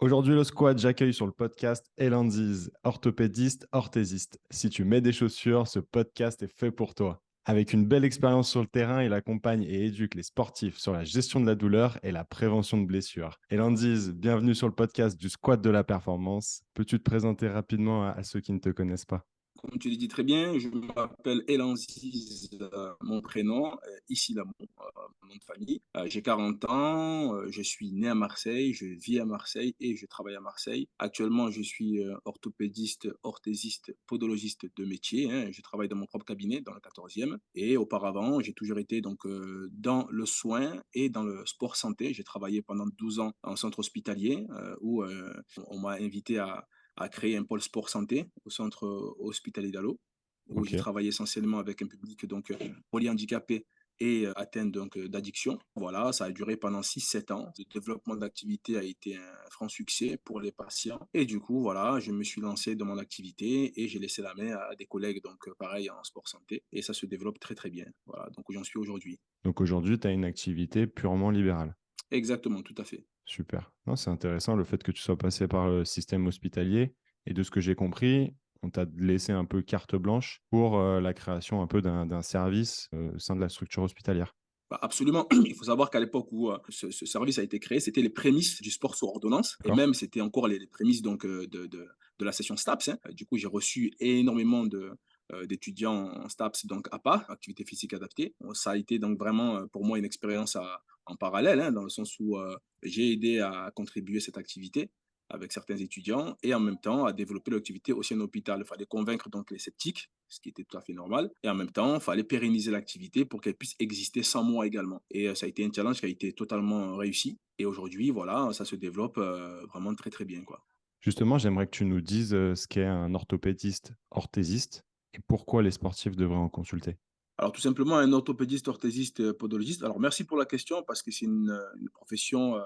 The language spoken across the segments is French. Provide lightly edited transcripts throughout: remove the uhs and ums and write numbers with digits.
Aujourd'hui, le squad, j'accueille sur le podcast Elandiz, orthopédiste, orthésiste. Si tu mets des chaussures, ce podcast est fait pour toi. Avec une belle expérience sur le terrain, il accompagne et éduque les sportifs sur la gestion de la douleur et la prévention de blessures. Elandiz, bienvenue sur le podcast du squad de la performance. Peux-tu te présenter rapidement à ceux qui ne te connaissent pas? Comme tu le dis très bien, je m'appelle Elan Ziz, mon prénom, ici là, mon nom de famille. J'ai 40 ans, je suis né à Marseille, je vis à Marseille et je travaille à Marseille. Actuellement, je suis orthopédiste, orthésiste, podologiste de métier, hein. Je travaille dans mon propre cabinet dans le 14e. Et auparavant, j'ai toujours été donc, dans le soin et dans le sport santé. J'ai travaillé pendant 12 ans en centre hospitalier où on m'a invité à créer un pôle sport santé au centre hospitalier d'Allo, où Ok. j'ai travaillé essentiellement avec un public donc polyhandicapé et atteint donc d'addiction. Voilà, ça a duré pendant 6-7 ans. Le développement d'activité a été un franc succès pour les patients. Et du coup, voilà, je me suis lancé dans mon activité et j'ai laissé la main à des collègues, donc pareil en sport santé. Et ça se développe très très bien. Voilà, donc où j'en suis aujourd'hui. Donc aujourd'hui, tu as une activité purement libérale. Exactement, tout à fait. Super. Non, c'est intéressant le fait que tu sois passé par le système hospitalier. Et de ce que j'ai compris, on t'a laissé un peu carte blanche pour la création un peu d'un service au sein de la structure hospitalière. Bah, absolument. Il faut savoir qu'à l'époque où ce service a été créé, c'était les prémices du sport sous ordonnance et D'accord? même c'était encore les prémices donc, de la session STAPS, hein. Du coup, j'ai reçu énormément d'étudiants en STAPS, donc APA, activité physique adaptée. Ça a été donc vraiment pour moi une expérience en parallèle, hein, dans le sens où j'ai aidé à contribuer à cette activité avec certains étudiants et en même temps à développer l'activité au sein de l'hôpital. Il fallait convaincre donc les sceptiques, ce qui était tout à fait normal. Et en même temps, il fallait pérenniser l'activité pour qu'elle puisse exister sans moi également. Et ça a été un challenge qui a été totalement réussi. Et aujourd'hui, voilà, ça se développe vraiment très, très bien, quoi. Justement, j'aimerais que tu nous dises ce qu'est un orthopédiste orthésiste et pourquoi les sportifs devraient en consulter. Alors, tout simplement, un orthopédiste, orthésiste, podologiste. Alors, merci pour la question parce que c'est une profession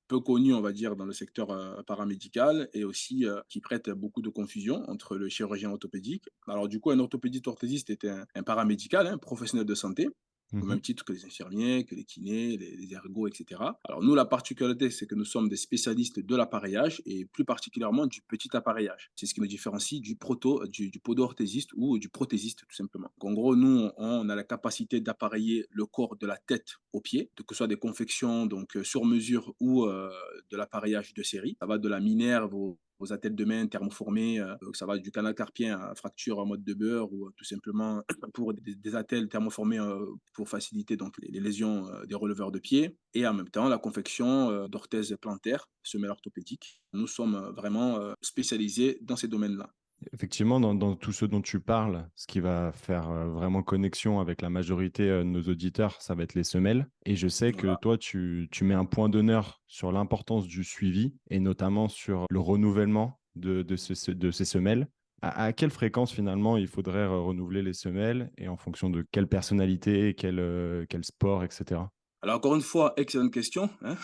peu connue, on va dire, dans le secteur paramédical et aussi qui prête beaucoup de confusion entre le chirurgien orthopédique. Alors, du coup, un orthopédiste, orthésiste est un paramédical, un professionnel de santé, au Mhm. même titre que les infirmiers, que les kinés, les ergots, etc. Alors, nous, la particularité, c'est que nous sommes des spécialistes de l'appareillage et plus particulièrement du petit appareillage. C'est ce qui nous différencie du podo-orthésiste ou du prothésiste, tout simplement. Donc, en gros, nous, on a la capacité d'appareiller le corps de la tête aux pieds, que ce soit des confections donc sur mesure ou de l'appareillage de série. Ça va de la minerve aux attelles de main thermoformées, ça va du canal carpien à fracture en mode de beurre ou tout simplement pour des attelles thermoformées pour faciliter donc les lésions des releveurs de pied et en même temps la confection d'orthèses plantaires, semelles orthopédiques. Nous sommes vraiment spécialisés dans ces domaines-là. Effectivement, dans tout ce dont tu parles, ce qui va faire vraiment connexion avec la majorité de nos auditeurs, ça va être les semelles. Et je sais que Voilà. toi, tu mets un point d'honneur sur l'importance du suivi et notamment sur le renouvellement de ces semelles. À quelle fréquence finalement il faudrait renouveler les semelles et en fonction de quelle personnalité, quel sport, etc. Alors encore une fois, excellente question, hein.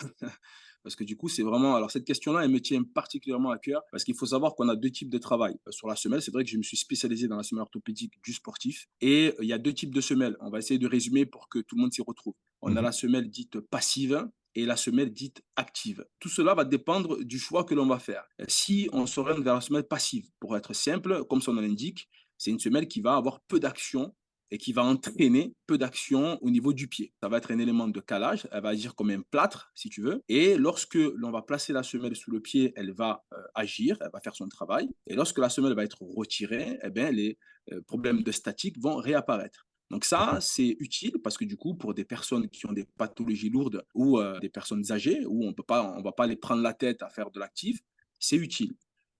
Parce que du coup, c'est vraiment alors cette question-là, elle me tient particulièrement à cœur parce qu'il faut savoir qu'on a 2 types de travail. Sur la semelle, c'est vrai que je me suis spécialisé dans la semelle orthopédique du sportif et il y a 2 types de semelles. On va essayer de résumer pour que tout le monde s'y retrouve. On a Mhm. la semelle dite passive et la semelle dite active. Tout cela va dépendre du choix que l'on va faire. Si on s'oriente vers la semelle passive, pour être simple, comme son nom l'indique, c'est une semelle qui va avoir peu d'action et qui va entraîner peu d'action au niveau du pied. Ça va être un élément de calage, elle va agir comme un plâtre, si tu veux. Et lorsque l'on va placer la semelle sous le pied, elle va agir, elle va faire son travail. Et lorsque la semelle va être retirée, eh bien, les problèmes de statique vont réapparaître. Donc ça, D'accord. c'est utile parce que du coup, pour des personnes qui ont des pathologies lourdes ou des personnes âgées, où on va pas les prendre la tête à faire de l'actif, c'est utile.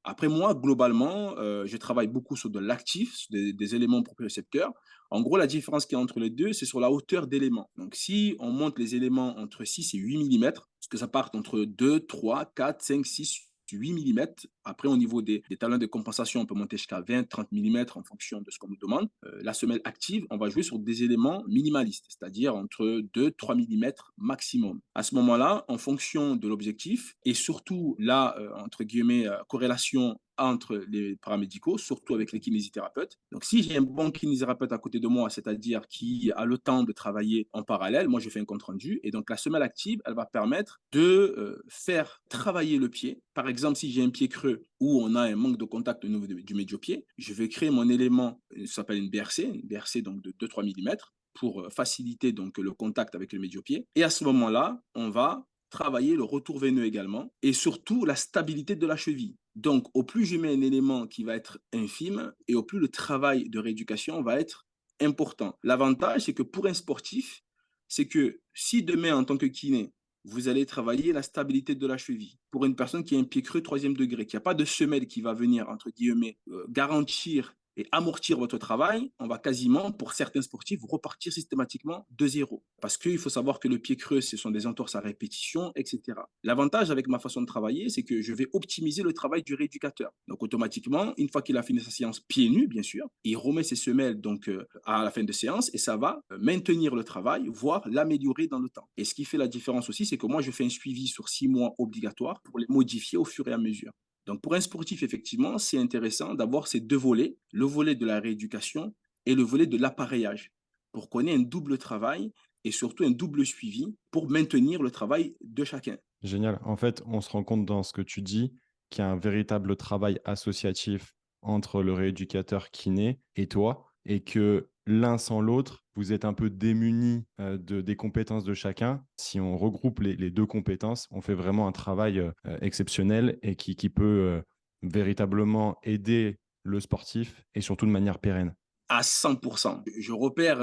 Après moi, globalement, je travaille beaucoup sur de l'actif, sur des éléments propriocepteurs. En gros, la différence qu'il y a entre les deux, c'est sur la hauteur d'éléments. Donc, si on monte les éléments entre 6 et 8 millimètres, parce que ça part entre 2, 3, 4, 5, 6, 8 millimètres. Après, au niveau des talons de compensation, on peut monter jusqu'à 20, 30 millimètres en fonction de ce qu'on nous demande. La semelle active, on va jouer sur des éléments minimalistes, c'est-à-dire entre 2, 3 millimètres maximum. À ce moment-là, en fonction de l'objectif et surtout la, entre guillemets, corrélation entre les paramédicaux, surtout avec les kinésithérapeutes. Donc, si j'ai un bon kinésithérapeute à côté de moi, c'est-à-dire qui a le temps de travailler en parallèle, moi, je fais un compte rendu. Et donc, la semelle active, elle va permettre de faire travailler le pied. Par exemple, si j'ai un pied creux où on a un manque de contact au niveau du médio-pied, je vais créer mon élément, ça s'appelle une BRC donc de 2-3 mm pour faciliter donc le contact avec le médio-pied. Et à ce moment-là, on va travailler le retour veineux également et surtout la stabilité de la cheville. Donc, au plus je mets un élément qui va être infime et au plus le travail de rééducation va être important. L'avantage, c'est que pour un sportif, c'est que si demain, en tant que kiné, vous allez travailler la stabilité de la cheville. Pour une personne qui a un pied creux 3e degré, qui n'a pas de semelle qui va venir, entre guillemets, garantir et amortir votre travail, on va quasiment, pour certains sportifs, repartir systématiquement de zéro. Parce qu'il faut savoir que le pied creux, ce sont des entorses à répétition, etc. L'avantage avec ma façon de travailler, c'est que je vais optimiser le travail du rééducateur. Donc, automatiquement, une fois qu'il a fini sa séance pieds nus, bien sûr, il remet ses semelles donc, à la fin de séance et ça va maintenir le travail, voire l'améliorer dans le temps. Et ce qui fait la différence aussi, c'est que moi, je fais un suivi sur 6 mois obligatoire pour les modifier au fur et à mesure. Donc, pour un sportif, effectivement, c'est intéressant d'avoir ces deux volets, le volet de la rééducation et le volet de l'appareillage, pour qu'on ait un double travail et surtout un double suivi pour maintenir le travail de chacun. Génial. En fait, on se rend compte dans ce que tu dis qu'il y a un véritable travail associatif entre le rééducateur kiné et toi, et que l'un sans l'autre, vous êtes un peu démunis des compétences de chacun. Si on regroupe les deux compétences, on fait vraiment un travail exceptionnel et qui peut véritablement aider le sportif et surtout de manière pérenne. À 100%. Je repère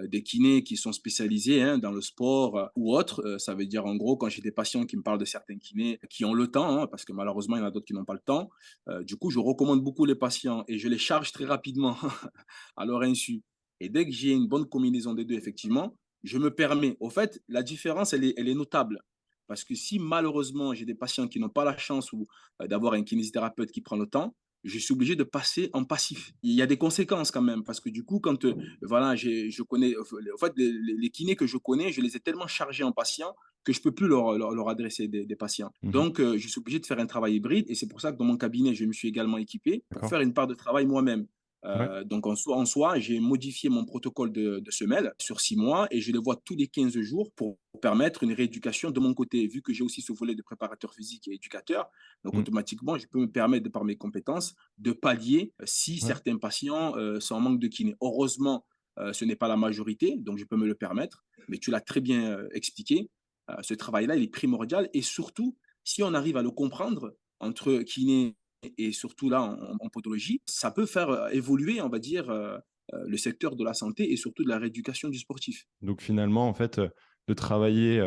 des kinés qui sont spécialisés dans le sport ou autre. Ça veut dire, en gros, quand j'ai des patients qui me parlent de certains kinés qui ont le temps, parce que malheureusement, il y en a d'autres qui n'ont pas le temps. Du coup, je recommande beaucoup les patients et je les charge très rapidement à leur insu. Et dès que j'ai une bonne combinaison des deux, effectivement, je me permets. Au fait, la différence, elle est notable. Parce que si malheureusement, j'ai des patients qui n'ont pas la chance ou d'avoir un kinésithérapeute qui prend le temps, je suis obligé de passer en passif. Il y a des conséquences quand même, parce que du coup, quand voilà, je connais, en fait, les kinés que je connais, je les ai tellement chargés en patients que je ne peux plus leur adresser des patients. Mhm. Donc, je suis obligé de faire un travail hybride et c'est pour ça que dans mon cabinet, je me suis également équipé pour D'accord? faire une part de travail moi-même. Ouais. Donc, en soi j'ai modifié mon protocole de semelle sur 6 mois et je les vois tous les 15 jours pour permettre une rééducation de mon côté, vu que j'ai aussi ce volet de préparateur physique et éducateur. Donc, Mm. automatiquement, je peux me permettre, de par mes compétences, de pallier si Ouais. certains patients sont en manque de kiné. Heureusement, ce n'est pas la majorité, donc je peux me le permettre. Mais tu l'as très bien expliqué. Ce travail-là, il est primordial. Et surtout, si on arrive à le comprendre entre kiné et surtout là en podologie, ça peut faire évoluer, on va dire, le secteur de la santé et surtout de la rééducation du sportif. Donc finalement, en fait, de travailler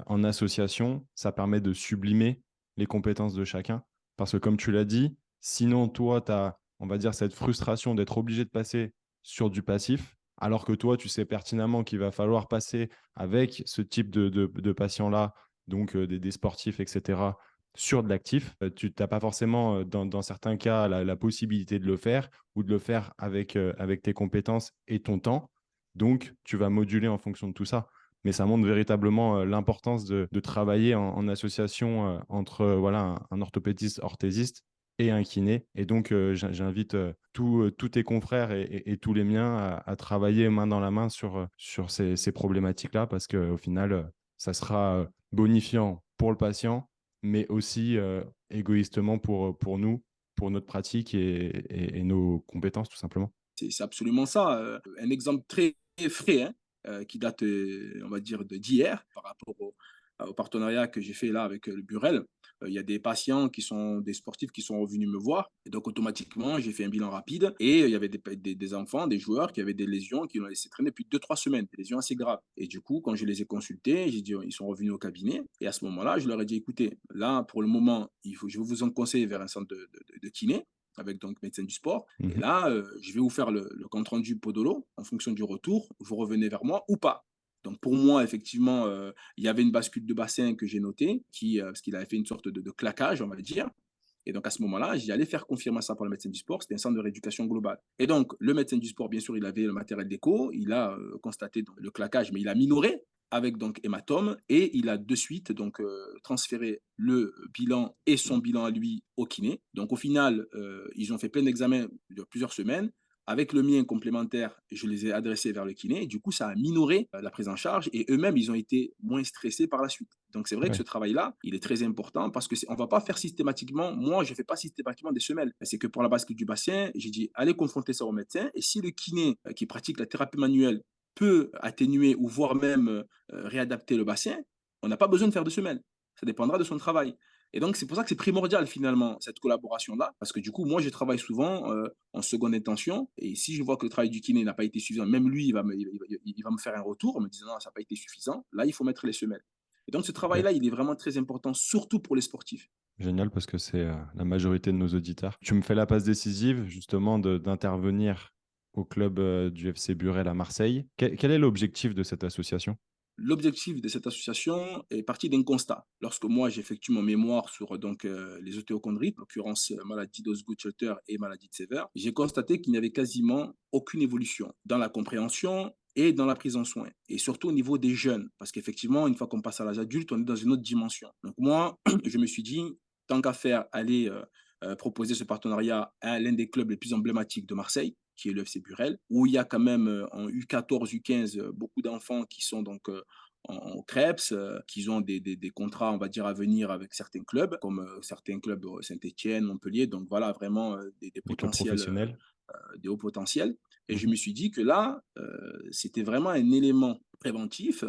en association, ça permet de sublimer les compétences de chacun. Parce que comme tu l'as dit, sinon, toi, tu as, on va dire, cette frustration d'être obligé de passer sur du passif, alors que toi, tu sais pertinemment qu'il va falloir passer avec ce type de patients-là, donc des sportifs, etc., sur de l'actif. Tu n'as pas forcément, dans certains cas, la possibilité de le faire ou de le faire avec tes compétences et ton temps. Donc, tu vas moduler en fonction de tout ça. Mais ça montre véritablement l'importance de travailler en association entre voilà, un orthopédiste, orthésiste et un kiné. Et donc, j'invite tous tes confrères et tous les miens à travailler main dans la main sur ces problématiques-là parce qu'au final, ça sera bonifiant pour le patient, mais aussi égoïstement pour nous, pour notre pratique et nos compétences, tout simplement. C'est absolument ça. Un exemple très frais, qui date, on va dire, d'hier, par rapport au partenariat que j'ai fait là avec le Burel. Il y a des patients qui sont des sportifs qui sont revenus me voir. Et donc, automatiquement, j'ai fait un bilan rapide. Et il y avait des enfants, des joueurs qui avaient des lésions qui l'ont laissé traîner depuis 2-3 semaines, des lésions assez graves. Et du coup, quand je les ai consultés, j'ai dit, ils sont revenus au cabinet. Et à ce moment-là, je leur ai dit, écoutez, là, pour le moment, je vais vous en conseiller vers un centre de kiné avec donc médecin du sport. Et Mhm. là, je vais vous faire le compte rendu podolo en fonction du retour. Vous revenez vers moi ou pas. Donc pour moi, effectivement, il y avait une bascule de bassin que j'ai notée, parce qu'il avait fait une sorte de claquage, on va dire. Et donc à ce moment-là, j'y allais faire confirmer ça par le médecin du sport. C'était un centre de rééducation globale. Et donc le médecin du sport, bien sûr, il avait le matériel d'écho. Il a constaté donc, le claquage, mais il a minoré. avec donc hématome et il a de suite donc transféré le bilan et son bilan à lui au kiné. Donc au final, ils ont fait plein d'examens de plusieurs semaines. Avec le mien complémentaire, je les ai adressés vers le kiné et du coup, ça a minoré la prise en charge et eux-mêmes, ils ont été moins stressés par la suite. Donc c'est vrai que Ouais. ce travail-là, il est très important parce que on va pas faire systématiquement, moi je fais pas systématiquement des semelles. C'est que pour la bascule du bassin, j'ai dit allez confronter ça au médecin et si le kiné qui pratique la thérapie manuelle peut atténuer ou voire même réadapter le bassin, on n'a pas besoin de faire de semelles. Ça dépendra de son travail. Et donc, c'est pour ça que c'est primordial finalement, cette collaboration-là, parce que du coup, moi, je travaille souvent en seconde intention, et si je vois que le travail du kiné n'a pas été suffisant, même lui, il va me faire un retour en me disant non, ça n'a pas été suffisant, là, il faut mettre les semelles. Et donc, ce Ok. travail-là, il est vraiment très important, surtout pour les sportifs. Génial parce que c'est la majorité de nos auditeurs. Tu me fais la passe décisive justement d'intervenir au club du FC Burel à Marseille. Quel est l'objectif de cette association? L'objectif de cette association est parti d'un constat. Lorsque moi, j'effectue mon mémoire sur les ostéochondries, en l'occurrence maladie d'Osgood-Scholter et maladie de Sever, j'ai constaté qu'il n'y avait quasiment aucune évolution dans la compréhension et dans la prise en soin. Et surtout au niveau des jeunes, parce qu'effectivement, une fois qu'on passe à l'âge adulte, on est dans une autre dimension. Donc moi, je me suis dit, tant qu'à faire, aller proposer ce partenariat à l'un des clubs les plus emblématiques de Marseille, qui est le FC Burel, où il y a quand même en U14, U15 beaucoup d'enfants qui sont donc en CREPS, qui ont des contrats, on va dire, à venir avec certains clubs, comme certains clubs Saint-Etienne, Montpellier. Donc voilà, vraiment des Les clubs potentiels, professionnels? des hauts potentiels. Et je Mhm. me suis dit que là, c'était vraiment un élément préventif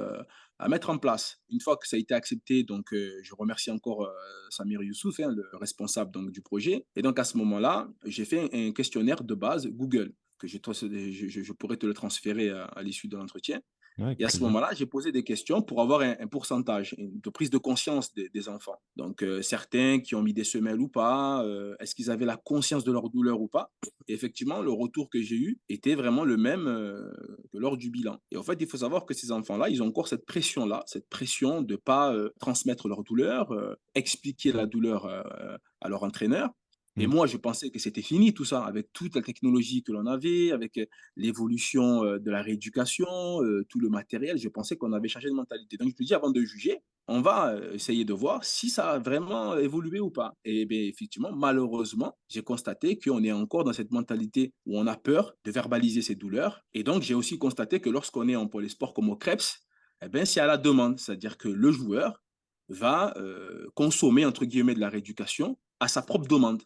à mettre en place. Une fois que ça a été accepté, donc je remercie encore Samir Youssouf, hein, le responsable donc, du projet. Et donc à ce moment-là, j'ai fait un questionnaire de base Google, que je pourrais te le transférer à l'issue de l'entretien. Ouais, avec Et à ce plaisir. moment-là, j'ai posé des questions pour avoir un pourcentage de prise de conscience des enfants. Donc, certains qui ont mis des semelles ou pas, est-ce qu'ils avaient la conscience de leur douleur ou pas? Et effectivement, le retour que j'ai eu était vraiment le même que lors du bilan. Et en fait, il faut savoir que ces enfants-là, ils ont encore cette pression-là, cette pression de ne pas transmettre leur douleur, expliquer la douleur à leur entraîneur. Et Mm. moi, je pensais que c'était fini tout ça, avec toute la technologie que l'on avait, avec l'évolution de la rééducation, tout le matériel. Je pensais qu'on avait changé de mentalité. Donc, je me dis, avant de juger, on va essayer de voir si ça a vraiment évolué ou pas. Et bien, effectivement, malheureusement, j'ai constaté qu'on est encore dans cette mentalité où on a peur de verbaliser ses douleurs. Et donc, j'ai aussi constaté que lorsqu'on est en sport comme au CREPS, eh ben, c'est à la demande. C'est-à-dire que le joueur va consommer, entre guillemets, de la rééducation à sa propre demande.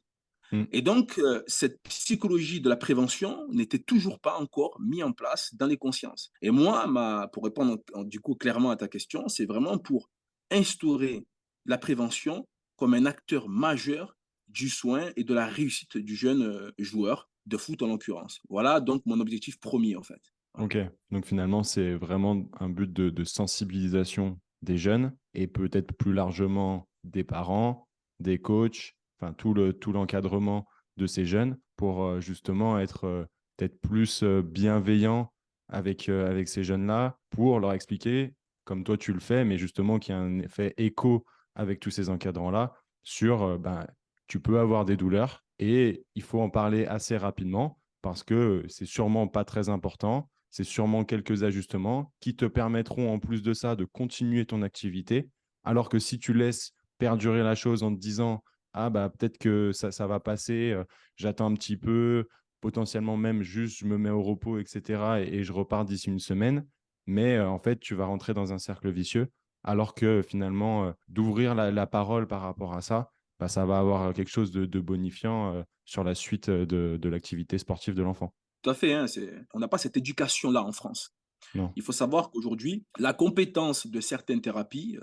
Mm. Et donc, cette psychologie de la prévention n'était toujours pas encore mise en place dans les consciences. Et moi, pour répondre du coup clairement à ta question, c'est vraiment pour instaurer la prévention comme un acteur majeur du soin et de la réussite du jeune joueur de foot en l'occurrence. Voilà donc mon objectif premier en fait. Voilà. Ok, donc finalement, c'est vraiment un but de sensibilisation des jeunes et peut-être plus largement des parents, des coachs, enfin tout l'encadrement de ces jeunes pour justement être peut-être plus bienveillant avec ces jeunes-là pour leur expliquer, comme toi tu le fais, mais justement qu'il y a un effet écho avec tous ces encadrants-là sur ben, tu peux avoir des douleurs et il faut en parler assez rapidement parce que c'est sûrement pas très important, c'est sûrement quelques ajustements qui te permettront en plus de ça de continuer ton activité. Alors que si tu laisses perdurer la chose en te disant ah bah peut-être que ça va passer, j'attends un petit peu, potentiellement même juste je me mets au repos, etc. et je repars d'ici une semaine. Mais en fait, tu vas rentrer dans un cercle vicieux. Alors que finalement, d'ouvrir la parole par rapport à ça, bah, ça va avoir quelque chose de bonifiant sur la suite de l'activité sportive de l'enfant. Tout à fait, hein, on n'a pas cette éducation-là en France. Non. Il faut savoir qu'aujourd'hui, la compétence de certaines thérapies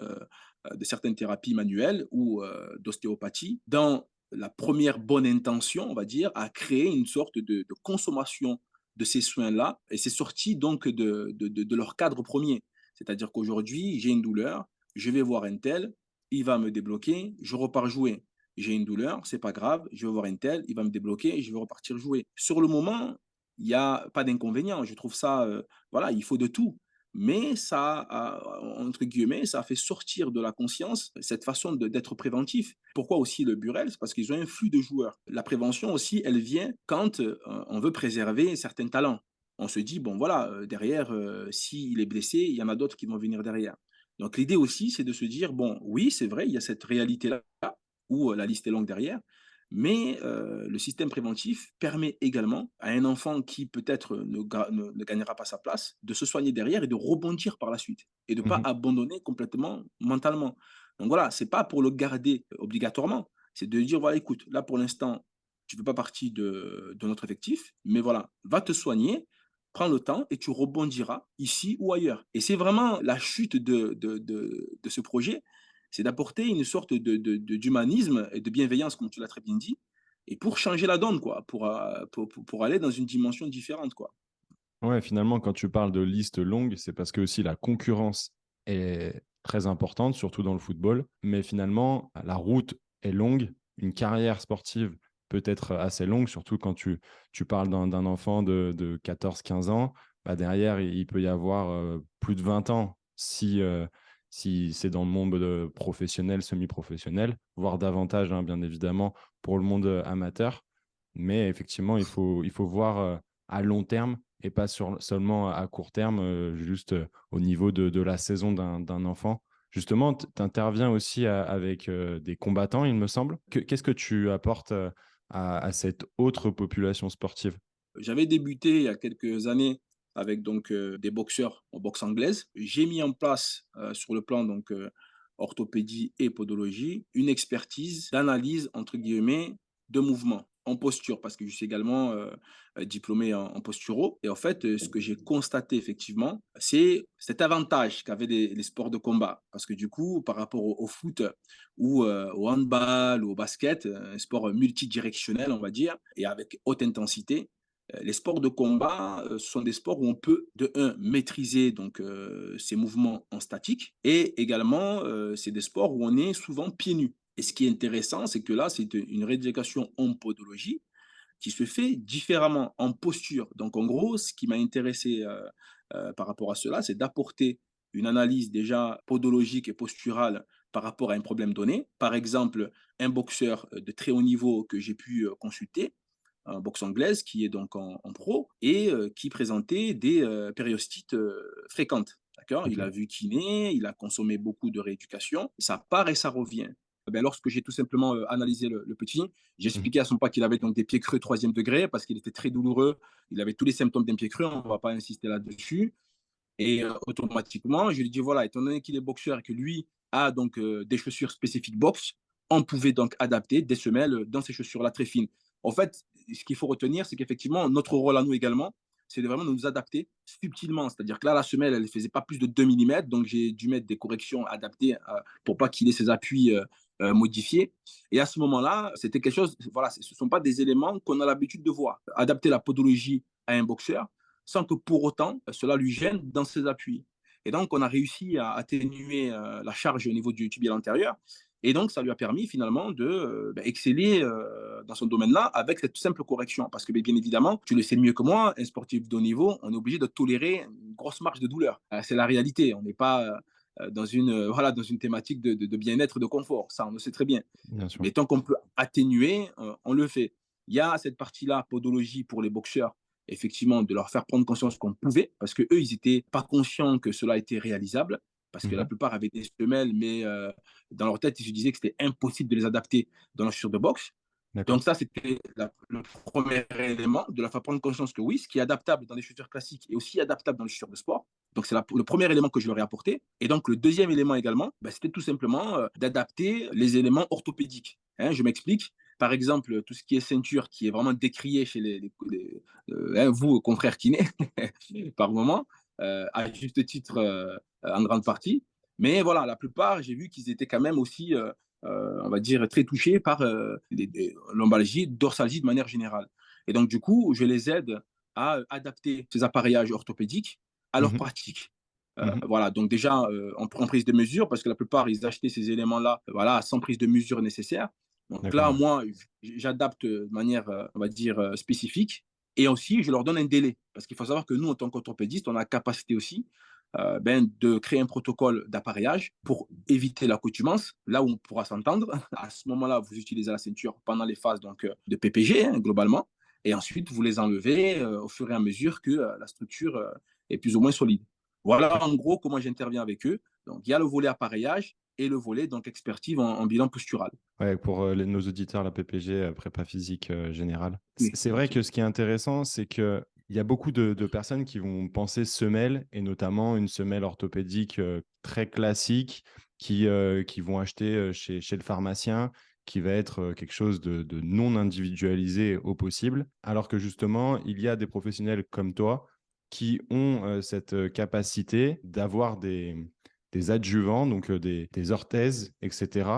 manuelles ou d'ostéopathie, dans la première bonne intention, on va dire, a créé une sorte de consommation de ces soins-là, et c'est sorti donc de leur cadre premier. C'est-à-dire qu'aujourd'hui, j'ai une douleur, je vais voir un tel, il va me débloquer, je repars jouer. J'ai une douleur, c'est pas grave, je vais voir un tel, il va me débloquer, je vais repartir jouer. Sur le moment, il n'y a pas d'inconvénient. Je trouve ça voilà, il faut de tout. Mais ça a, entre guillemets, ça a fait sortir de la conscience cette façon d'être préventif. Pourquoi aussi le Burel? C'est parce qu'ils ont un flux de joueurs. La prévention aussi, elle vient quand on veut préserver certains talents. on se dit, bon voilà, derrière, s'il est blessé, il y en a d'autres qui vont venir derrière. Donc l'idée aussi, c'est de se dire, bon, oui, c'est vrai, il y a cette réalité-là, où la liste est longue derrière, mais le système préventif permet également à un enfant qui peut-être ne gagnera pas sa place, de se soigner derrière et de rebondir par la suite, et de ne pas Mmh. abandonner complètement mentalement. Donc voilà, c'est pas pour le garder obligatoirement, c'est de dire, voilà, écoute, là pour l'instant, tu ne fais pas partie de notre effectif, mais voilà, va te soigner, prends le temps et tu rebondiras ici ou ailleurs. Et c'est vraiment la chute de ce projet, c'est d'apporter une sorte d'humanisme et de bienveillance, comme tu l'as très bien dit, et pour changer la donne, quoi, pour aller dans une dimension différente, quoi. Ouais, finalement, quand tu parles de liste longue, c'est parce que aussi la concurrence est très importante, surtout dans le football. Mais finalement, la route est longue. Une carrière sportive peut être assez longue, surtout quand tu parles d'un enfant de 14-15 ans. Bah derrière, il peut y avoir plus de 20 ans si c'est dans le monde professionnel, semi-professionnel, voire davantage, hein, bien évidemment, pour le monde amateur. Mais effectivement, il faut voir à long terme et pas seulement à court terme, juste au niveau de la saison d'un enfant. Justement, tu interviens aussi avec des combattants, il me semble. Qu'est-ce que tu apportes à cette autre population sportive? J'avais débuté il y a quelques années avec donc des boxeurs en boxe anglaise. J'ai mis en place sur le plan donc orthopédie et podologie une expertise d'analyse entre guillemets de mouvement en posture parce que je suis également diplômé en posturo et en fait ce que j'ai constaté effectivement c'est cet avantage qu'avaient les sports de combat parce que du coup par rapport au foot ou au handball ou au basket un sport multidirectionnel on va dire et avec haute intensité les sports de combat sont des sports où on peut, de un, maîtriser donc ces mouvements en statique et également, c'est des sports où on est souvent pieds nus. Et ce qui est intéressant, c'est que là, c'est une rééducation en podologie qui se fait différemment en posture. Donc, en gros, ce qui m'a intéressé par rapport à cela, c'est d'apporter une analyse déjà podologique et posturale par rapport à un problème donné. Par exemple, un boxeur de très haut niveau que j'ai pu consulter, en boxe anglaise, qui est donc en pro, et qui présentait des périostites fréquentes. D'accord. Il Ok. a vu kiné, il a consommé beaucoup de rééducation, ça part et ça revient. Ben, lorsque j'ai tout simplement analysé le petit, Mhm. j'expliquais à son pas qu'il avait donc des pieds creux troisième degré parce qu'il était très douloureux. Il avait tous les symptômes d'un pied creux, on ne va pas insister là-dessus. Et automatiquement, je lui dis voilà, étant donné qu'il est boxeur et que lui a donc des chaussures spécifiques boxe, on pouvait donc adapter des semelles dans ces chaussures-là très fines. En fait, ce qu'il faut retenir, c'est qu'effectivement, notre rôle à nous également, c'est de vraiment nous adapter subtilement. C'est-à-dire que là, la semelle, elle ne faisait pas plus de 2 millimètres, donc j'ai dû mettre des corrections adaptées pour pas qu'il ait ses appuis modifiés. Et à ce moment-là, c'était quelque chose, voilà, ce ne sont pas des éléments qu'on a l'habitude de voir. Adapter la podologie à un boxeur, sans que pour autant cela lui gêne dans ses appuis. Et donc, on a réussi à atténuer la charge au niveau du tibial antérieur. Et donc, ça lui a permis finalement de exceller dans son domaine-là avec cette simple correction. Parce que bien évidemment, tu le sais mieux que moi, un sportif de haut niveau, on est obligé de tolérer une grosse marge de douleur. C'est la réalité. On n'est pas dans voilà, dans une thématique de bien-être, de confort. Ça, on le sait très bien. Bien sûr. Mais tant qu'on peut atténuer, on le fait. Il y a cette partie-là, podologie pour les boxeurs, effectivement, de leur faire prendre conscience qu'on pouvait, parce qu'eux, ils n'étaient pas conscients que cela était réalisable, parce que la Mhm. plupart avaient des semelles, mais dans leur tête, ils se disaient que c'était impossible de les adapter dans la chaussure de boxe. D'accord. Donc ça, c'était le premier élément, de leur faire prendre conscience que oui, ce qui est adaptable dans les chaussures classiques est aussi adaptable dans les chaussures de sport. Donc c'est le premier élément que je leur ai apporté. Et donc le deuxième élément également, ben, c'était tout simplement d'adapter les éléments orthopédiques. Hein, je m'explique. Par exemple, tout ce qui est ceinture, qui est vraiment décrié chez vous, confrères kinés, par moment, à juste titre en grande partie. Mais voilà, la plupart, j'ai vu qu'ils étaient quand même aussi on va dire, très touchés par les lombalgies, dorsalgie de manière générale. Et donc, du coup, je les aide à adapter ces appareillages orthopédiques à leur Mhm. pratique. Mhm. Voilà, donc déjà en prise de mesure, parce que la plupart, ils achetaient ces éléments-là voilà, sans prise de mesure nécessaire. Donc D'accord. là, Ouais. moi, j'adapte de manière, on va dire, spécifique. Et aussi, je leur donne un délai. Parce qu'il faut savoir que nous, en tant qu'orthopédiste, on a la capacité aussi de créer un protocole d'appareillage pour éviter l'accoutumance, là où on pourra s'entendre. À ce moment-là, vous utilisez la ceinture pendant les phases donc, de PPG, hein, globalement. et ensuite vous les enlevez au fur et à mesure que la structure est plus ou moins solide. Voilà en gros comment j'interviens avec eux. Donc il y a le volet appareillage et le volet donc expertise en bilan postural. Ouais, pour nos auditeurs, la PPG, prépa physique générale. Oui, C'est vrai que ce qui est intéressant, c'est qu'il y a beaucoup de personnes qui vont penser semelle, et notamment une semelle orthopédique très classique, qui vont acheter chez le pharmacien, qui va être quelque chose de non individualisé au possible, alors que justement, il y a des professionnels comme toi qui ont cette capacité d'avoir des adjuvants, donc des orthèses, etc.,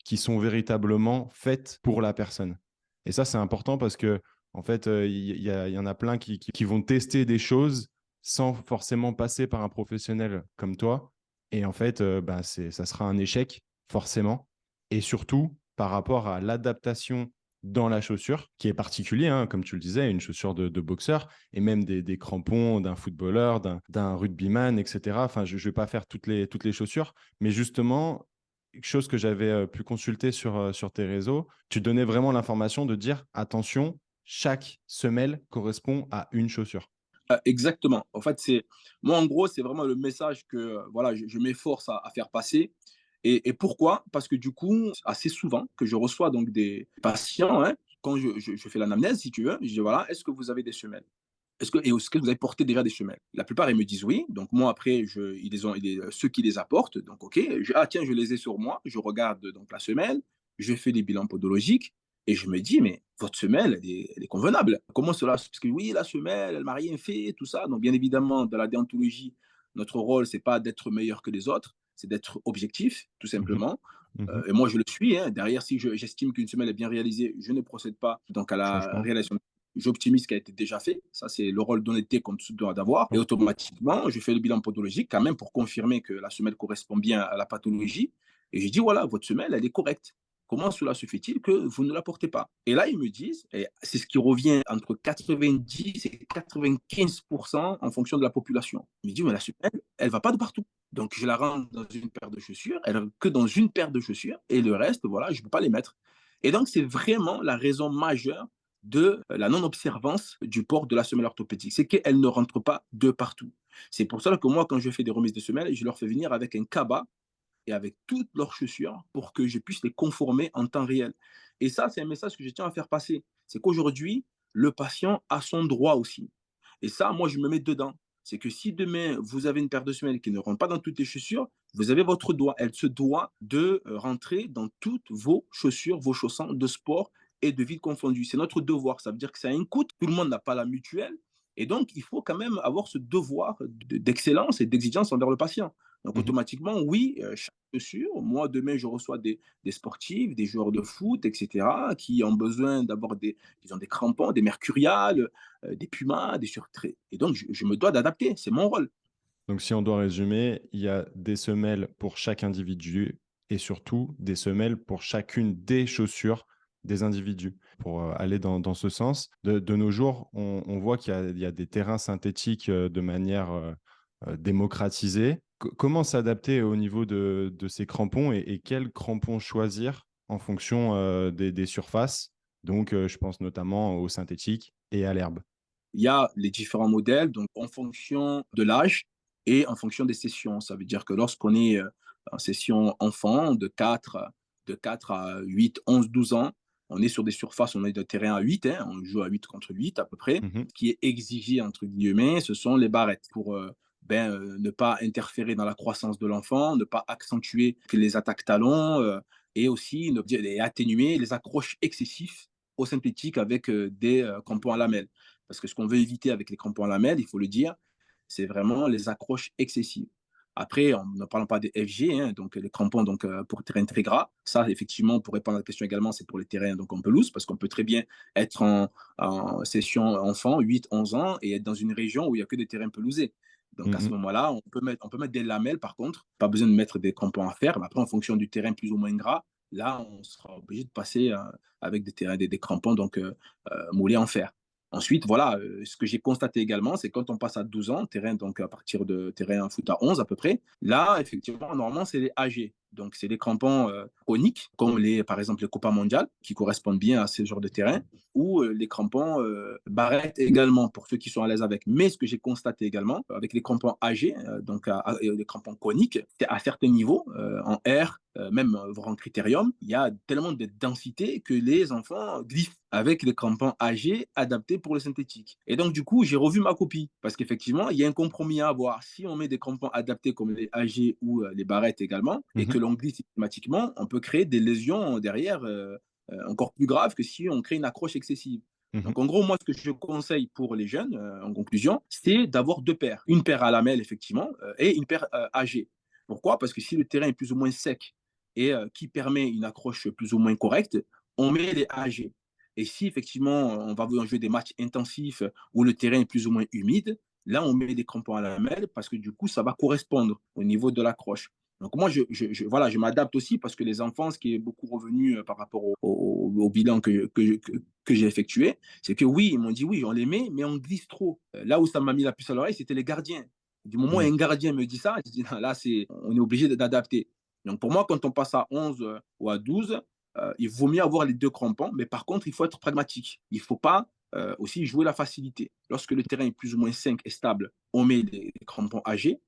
qui sont véritablement faites pour la personne. Et ça, c'est important parce que, en fait, il y en a plein qui vont tester des choses sans forcément passer par un professionnel comme toi. Et en fait, bah, ça sera un échec, forcément. Et surtout, par rapport à l'adaptation dans la chaussure, qui est particulier, hein, comme tu le disais, une chaussure de boxeur, et même des crampons d'un footballeur, d'un rugbyman, etc. Enfin, je ne vais pas faire toutes les chaussures, mais justement, quelque chose que j'avais pu consulter sur tes réseaux, tu donnais vraiment l'information de dire attention, chaque semelle correspond à une chaussure. Exactement. En fait, c'est moi, en gros, c'est vraiment le message que, voilà, je m'efforce à faire passer et pourquoi? Parce que du coup, assez souvent que je reçois donc des patients, hein, quand je fais l'anamnèse, si tu veux, je dis: «Voilà, est-ce que vous avez des semelles? Est-ce que vous avez porté déjà des semelles?» La plupart, ils me disent: «Oui». Donc moi, après, ceux qui les apportent, donc OK, «Ah tiens, je les ai sur moi». Je regarde donc la semelle, je fais des bilans podologiques et je me dis: «Mais votre semelle, elle est convenable. Comment cela?» Parce que oui, la semelle, elle m'a rien fait, tout ça. Donc bien évidemment, dans la déontologie, notre rôle, c'est pas d'être meilleur que les autres, c'est d'être objectif, tout Mhm, simplement. mhm. Et moi, je le suis, hein. Derrière, si j'estime qu'une semelle est bien réalisée, je ne procède pas donc à la Changement. réalisation. J'optimise ce qui a été déjà fait. Ça, c'est le rôle d'honnêteté qu'on se doit d'avoir. Et automatiquement, je fais le bilan pathologique quand même pour confirmer que la semelle correspond bien à la pathologie. Et je dis, voilà, votre semelle, elle est correcte. Comment cela se fait-il que vous ne la portez pas? Et là, ils me disent, et c'est ce qui revient entre 90 et 95% en fonction de la population. Ils me disent, mais la semelle, elle ne va pas de partout. Donc, je la rentre dans une paire de chaussures, elle que dans une paire de chaussures, et le reste, voilà, je ne peux pas les mettre. Et donc, c'est vraiment la raison majeure de la non-observance du port de la semelle orthopédique. C'est qu'elle ne rentre pas de partout. C'est pour ça que moi, quand je fais des remises de semelles, je leur fais venir avec un cabas et avec toutes leurs chaussures pour que je puisse les conformer en temps réel. Et ça, c'est un message que je tiens à faire passer. C'est qu'aujourd'hui, le patient a son droit aussi. Et ça, moi, je me mets dedans. C'est que si demain, vous avez une paire de semelles qui ne rentre pas dans toutes les chaussures, vous avez votre doigt. Elle se doit de rentrer dans toutes vos chaussures, vos chaussons de sport et de ville confondus. C'est notre devoir. Ça veut dire que ça a un coût. Tout le monde n'a pas la mutuelle. Et donc, il faut quand même avoir ce devoir d'excellence et d'exigence envers le patient. Donc, Mhm. automatiquement, oui, chaque chaussure, moi, demain, je reçois des sportifs, des joueurs de foot, etc., qui ont besoin d'avoir disons, des crampons, des mercuriales, des pumas, des surtraits. Et donc, je me dois d'adapter. C'est mon rôle. Donc, si on doit résumer, il y a des semelles pour chaque individu et surtout des semelles pour chacune des chaussures des individus. Pour aller dans ce sens, de nos jours, on voit qu'il y a des terrains synthétiques de manière démocratisée. Comment s'adapter au niveau de ces crampons et quels crampons choisir en fonction des surfaces? Donc, je pense notamment aux synthétiques et à l'herbe. Il y a les différents modèles, donc en fonction de l'âge et en fonction des sessions. Ça veut dire que lorsqu'on est en session enfant, de 4 à 8, 11, 12 ans, on est sur des surfaces, on est de terrain à 8, hein, on joue à 8 contre 8 à peu près. Mhm, Ce qui est exigé, entre guillemets, ce sont les barrettes pour ne pas interférer dans la croissance de l'enfant, ne pas accentuer les attaques talons et aussi et atténuer les accroches excessives au synthétique avec des crampons à lamelles. Parce que ce qu'on veut éviter avec les crampons à lamelles, il faut le dire, c'est vraiment les accroches excessives. Après, en ne parlant pas des FG, hein, donc les crampons donc, pour terrain très gras, ça, effectivement, pour répondre à la question également, c'est pour les terrains donc, en pelouse, parce qu'on peut très bien être en session enfant, 8, 11 ans, et être dans une région où il n'y a que des terrains pelousés. Donc à ce mhm. moment-là, on peut mettre des lamelles, par contre, pas besoin de mettre des crampons à fer, mais après, en fonction du terrain plus ou moins gras, là, on sera obligé de passer avec des crampons donc, moulés en fer. Ensuite, voilà, ce que j'ai constaté également, c'est quand on passe à 12 ans, terrain donc à partir de terrain foot à 11 à peu près, là, effectivement, normalement, c'est les AG. Donc, c'est des crampons coniques, comme par exemple les Copa Mondial, qui correspondent bien à ce genre de terrain, ou les crampons barrettes également, pour ceux qui sont à l'aise avec. Mais ce que j'ai constaté également, avec les crampons âgés, les crampons coniques, c'est à certains niveaux, en R, même voire en critérium, il y a tellement de densité que les enfants glissent avec les crampons âgés adaptés pour le synthétique. Et donc, du coup, j'ai revu ma copie parce qu'effectivement, il y a un compromis à avoir. Si on met des crampons adaptés comme les âgés ou les barrettes également, et que Mhm. l'on glisse systématiquement, on peut créer des lésions derrière encore plus graves que si on crée une accroche excessive. Mhm. Donc, en gros, moi, ce que je conseille pour les jeunes, en conclusion, c'est d'avoir deux paires. Une paire à lamelles, effectivement, et une paire âgée. Pourquoi? Parce que si le terrain est plus ou moins sec et qui permet une accroche plus ou moins correcte, on met les âgés. Et si effectivement on va jouer des matchs intensifs où le terrain est plus ou moins humide, là on met des crampons à la lamelle parce que du coup ça va correspondre au niveau de l'accroche. Donc moi voilà, je m'adapte aussi parce que les enfants, ce qui est beaucoup revenu par rapport au bilan que j'ai effectué, c'est que oui, ils m'ont dit oui, on les met, mais on glisse trop. Là où ça m'a mis la puce à l'oreille, c'était les gardiens. Du moment où Mhm. un gardien me dit ça, je dis là, on est obligé d'adapter. Donc pour moi, quand on passe à 11 ou à 12, il vaut mieux avoir les deux crampons, mais par contre, il faut être pragmatique. Il ne faut pas aussi jouer la facilité. Lorsque le terrain est plus ou moins 5 et stable, on met des crampons âgés,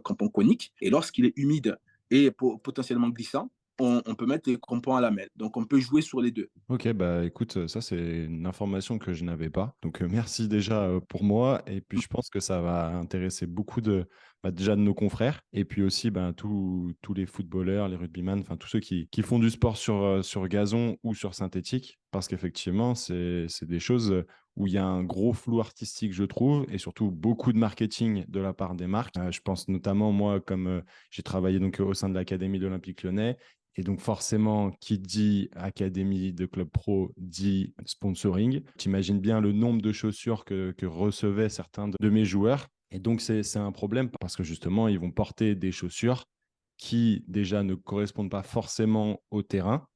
crampons coniques, et lorsqu'il est humide et potentiellement glissant, on peut mettre les crampons à lamelles. Donc, on peut jouer sur les deux. Ok, bah écoute, ça c'est une information que je n'avais pas. Donc merci déjà pour moi. Et puis je pense que ça va intéresser beaucoup déjà de nos confrères. Et puis aussi tous les footballeurs, les rugbyman, enfin tous ceux qui font du sport sur gazon ou sur synthétique. Parce qu'effectivement, c'est des choses où il y a un gros flou artistique, je trouve, et surtout beaucoup de marketing de la part des marques. Je pense notamment, moi, comme j'ai travaillé donc au sein de l'Académie de l'Olympique Lyonnais, et donc forcément, qui dit académie de club pro dit sponsoring. T'imagines bien le nombre de chaussures que recevaient certains de mes joueurs. Et donc, c'est un problème parce que justement, ils vont porter des chaussures qui déjà ne correspondent pas forcément au terrain,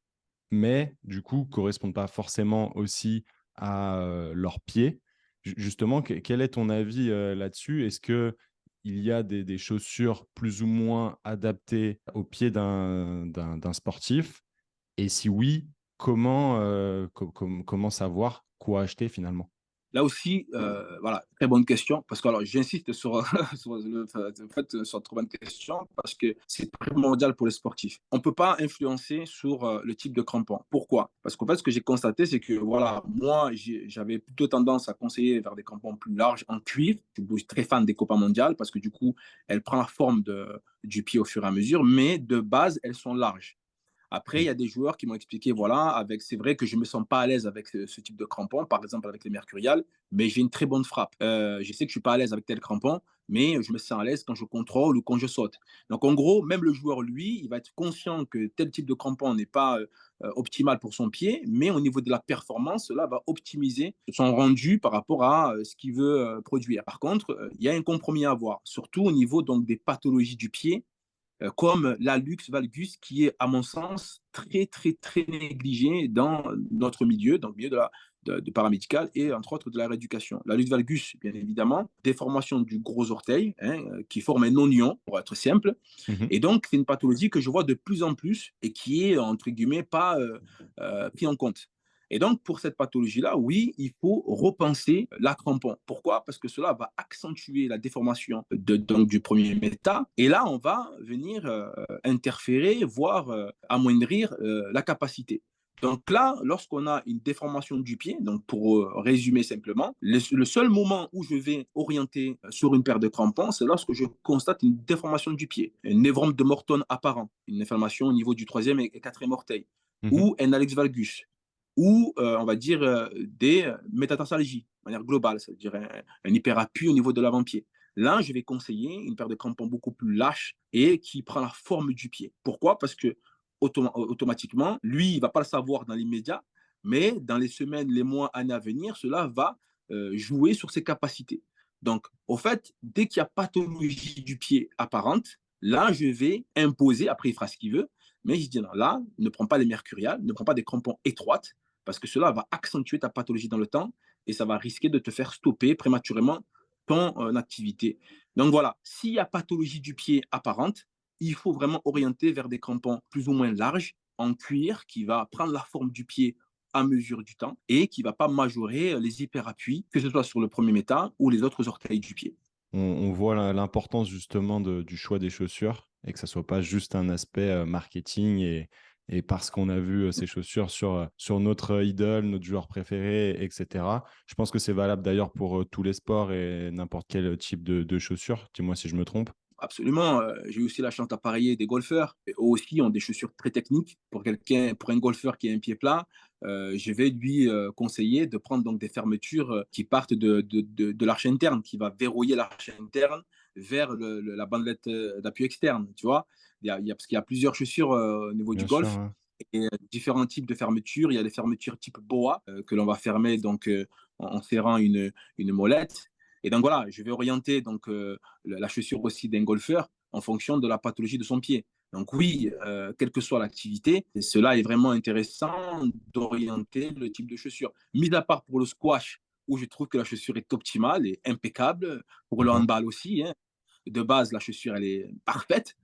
mais du coup, correspondent pas forcément aussi à leurs pieds. Justement, quel est ton avis là-dessus? Est-ce que il y a des chaussures plus ou moins adaptées au pied d'un sportif? Et si oui, comment savoir quoi acheter finalement? Là aussi, voilà, très bonne question, parce que alors j'insiste sur, sur sur très bonne question, parce que c'est primordial pour les sportifs. On ne peut pas influencer sur le type de crampon. Pourquoi? Parce qu'en fait, ce que j'ai constaté, c'est que voilà, moi, j'avais plutôt tendance à conseiller vers des crampons plus larges en cuivre. Je suis très fan des Copa Mondial parce que du coup, elle prend la forme du pied au fur et à mesure, mais de base, elles sont larges. Après, il y a des joueurs qui m'ont expliqué, voilà, c'est vrai que je ne me sens pas à l'aise avec ce type de crampon, par exemple avec les Mercurial, mais j'ai une très bonne frappe. Je sais que je ne suis pas à l'aise avec tel crampon, mais je me sens à l'aise quand je contrôle ou quand je saute. Donc, en gros, même le joueur, lui, il va être conscient que tel type de crampon n'est pas optimal pour son pied, mais au niveau de la performance, cela va optimiser son rendu par rapport à ce qu'il veut produire. Par contre, il y a un compromis à avoir, surtout au niveau donc, des pathologies du pied comme la luxe valgus, qui est, à mon sens, très, très, très négligée dans notre milieu, dans le milieu de paramédical et, entre autres, de la rééducation. La luxe valgus, bien évidemment, déformation du gros orteil, hein, qui forme un oignon, pour être simple. Mhm. Et donc, c'est une pathologie que je vois de plus en plus et qui est, entre guillemets, pas pris en compte. Et donc, pour cette pathologie-là, oui, il faut repenser la crampon. Pourquoi? Parce que cela va accentuer la déformation donc, du premier méta. Et là, on va venir interférer, voire amoindrir la capacité. Donc là, lorsqu'on a une déformation du pied, donc pour résumer simplement, le seul moment où je vais orienter sur une paire de crampons, c'est lorsque je constate une déformation du pied, un névrome de Morton apparent, une inflammation au niveau du troisième et quatrième orteil, Mhm. ou un alex valgus, ou on va dire des métatarsalgies de manière globale, c'est-à-dire un hyperappui au niveau de l'avant-pied. Là, je vais conseiller une paire de crampons beaucoup plus lâche et qui prend la forme du pied. Pourquoi? Parce que automatiquement, lui, il ne va pas le savoir dans l'immédiat, mais dans les semaines, les mois, années à venir, cela va jouer sur ses capacités. Donc, au fait, dès qu'il y a pathologie du pied apparente, là, je vais imposer, après il fera ce qu'il veut, mais je dis non, là, ne prends pas les mercuriales, ne prends pas des crampons étroites, parce que cela va accentuer ta pathologie dans le temps et ça va risquer de te faire stopper prématurément ton activité. Donc voilà, s'il y a pathologie du pied apparente, il faut vraiment orienter vers des crampons plus ou moins larges, en cuir, qui va prendre la forme du pied à mesure du temps et qui ne va pas majorer les hyperappuis, que ce soit sur le premier métal ou les autres orteils du pied. On voit l'importance justement du choix des chaussures et que ça soit pas juste un aspect marketing et parce qu'on a vu ces chaussures sur notre idole, notre joueur préféré, etc. Je pense que c'est valable d'ailleurs pour tous les sports et n'importe quel type de chaussures. Dis-moi si je me trompe. Absolument, j'ai eu aussi la chance d'appareiller des golfeurs et eux aussi ont des chaussures très techniques. Pour un golfeur qui a un pied plat, je vais lui, conseiller de prendre donc des fermetures, qui partent de l'arche interne, qui va verrouiller l'arche interne vers la bandelette, d'appui externe, tu vois? Parce qu'il y a plusieurs chaussures, au niveau du Bien sûr, golf ouais. et différents types de fermetures. Il y a les fermetures type boa, que l'on va fermer donc, en serrant une molette et donc voilà, je vais orienter donc, la chaussure aussi d'un golfeur en fonction de la pathologie de son pied. Donc oui, quelle que soit l'activité, cela est vraiment intéressant d'orienter le type de chaussure. Mis à part pour le squash, où je trouve que la chaussure est optimale et impeccable, pour le D'accord. handball aussi, hein. De base, la chaussure, elle est parfaite.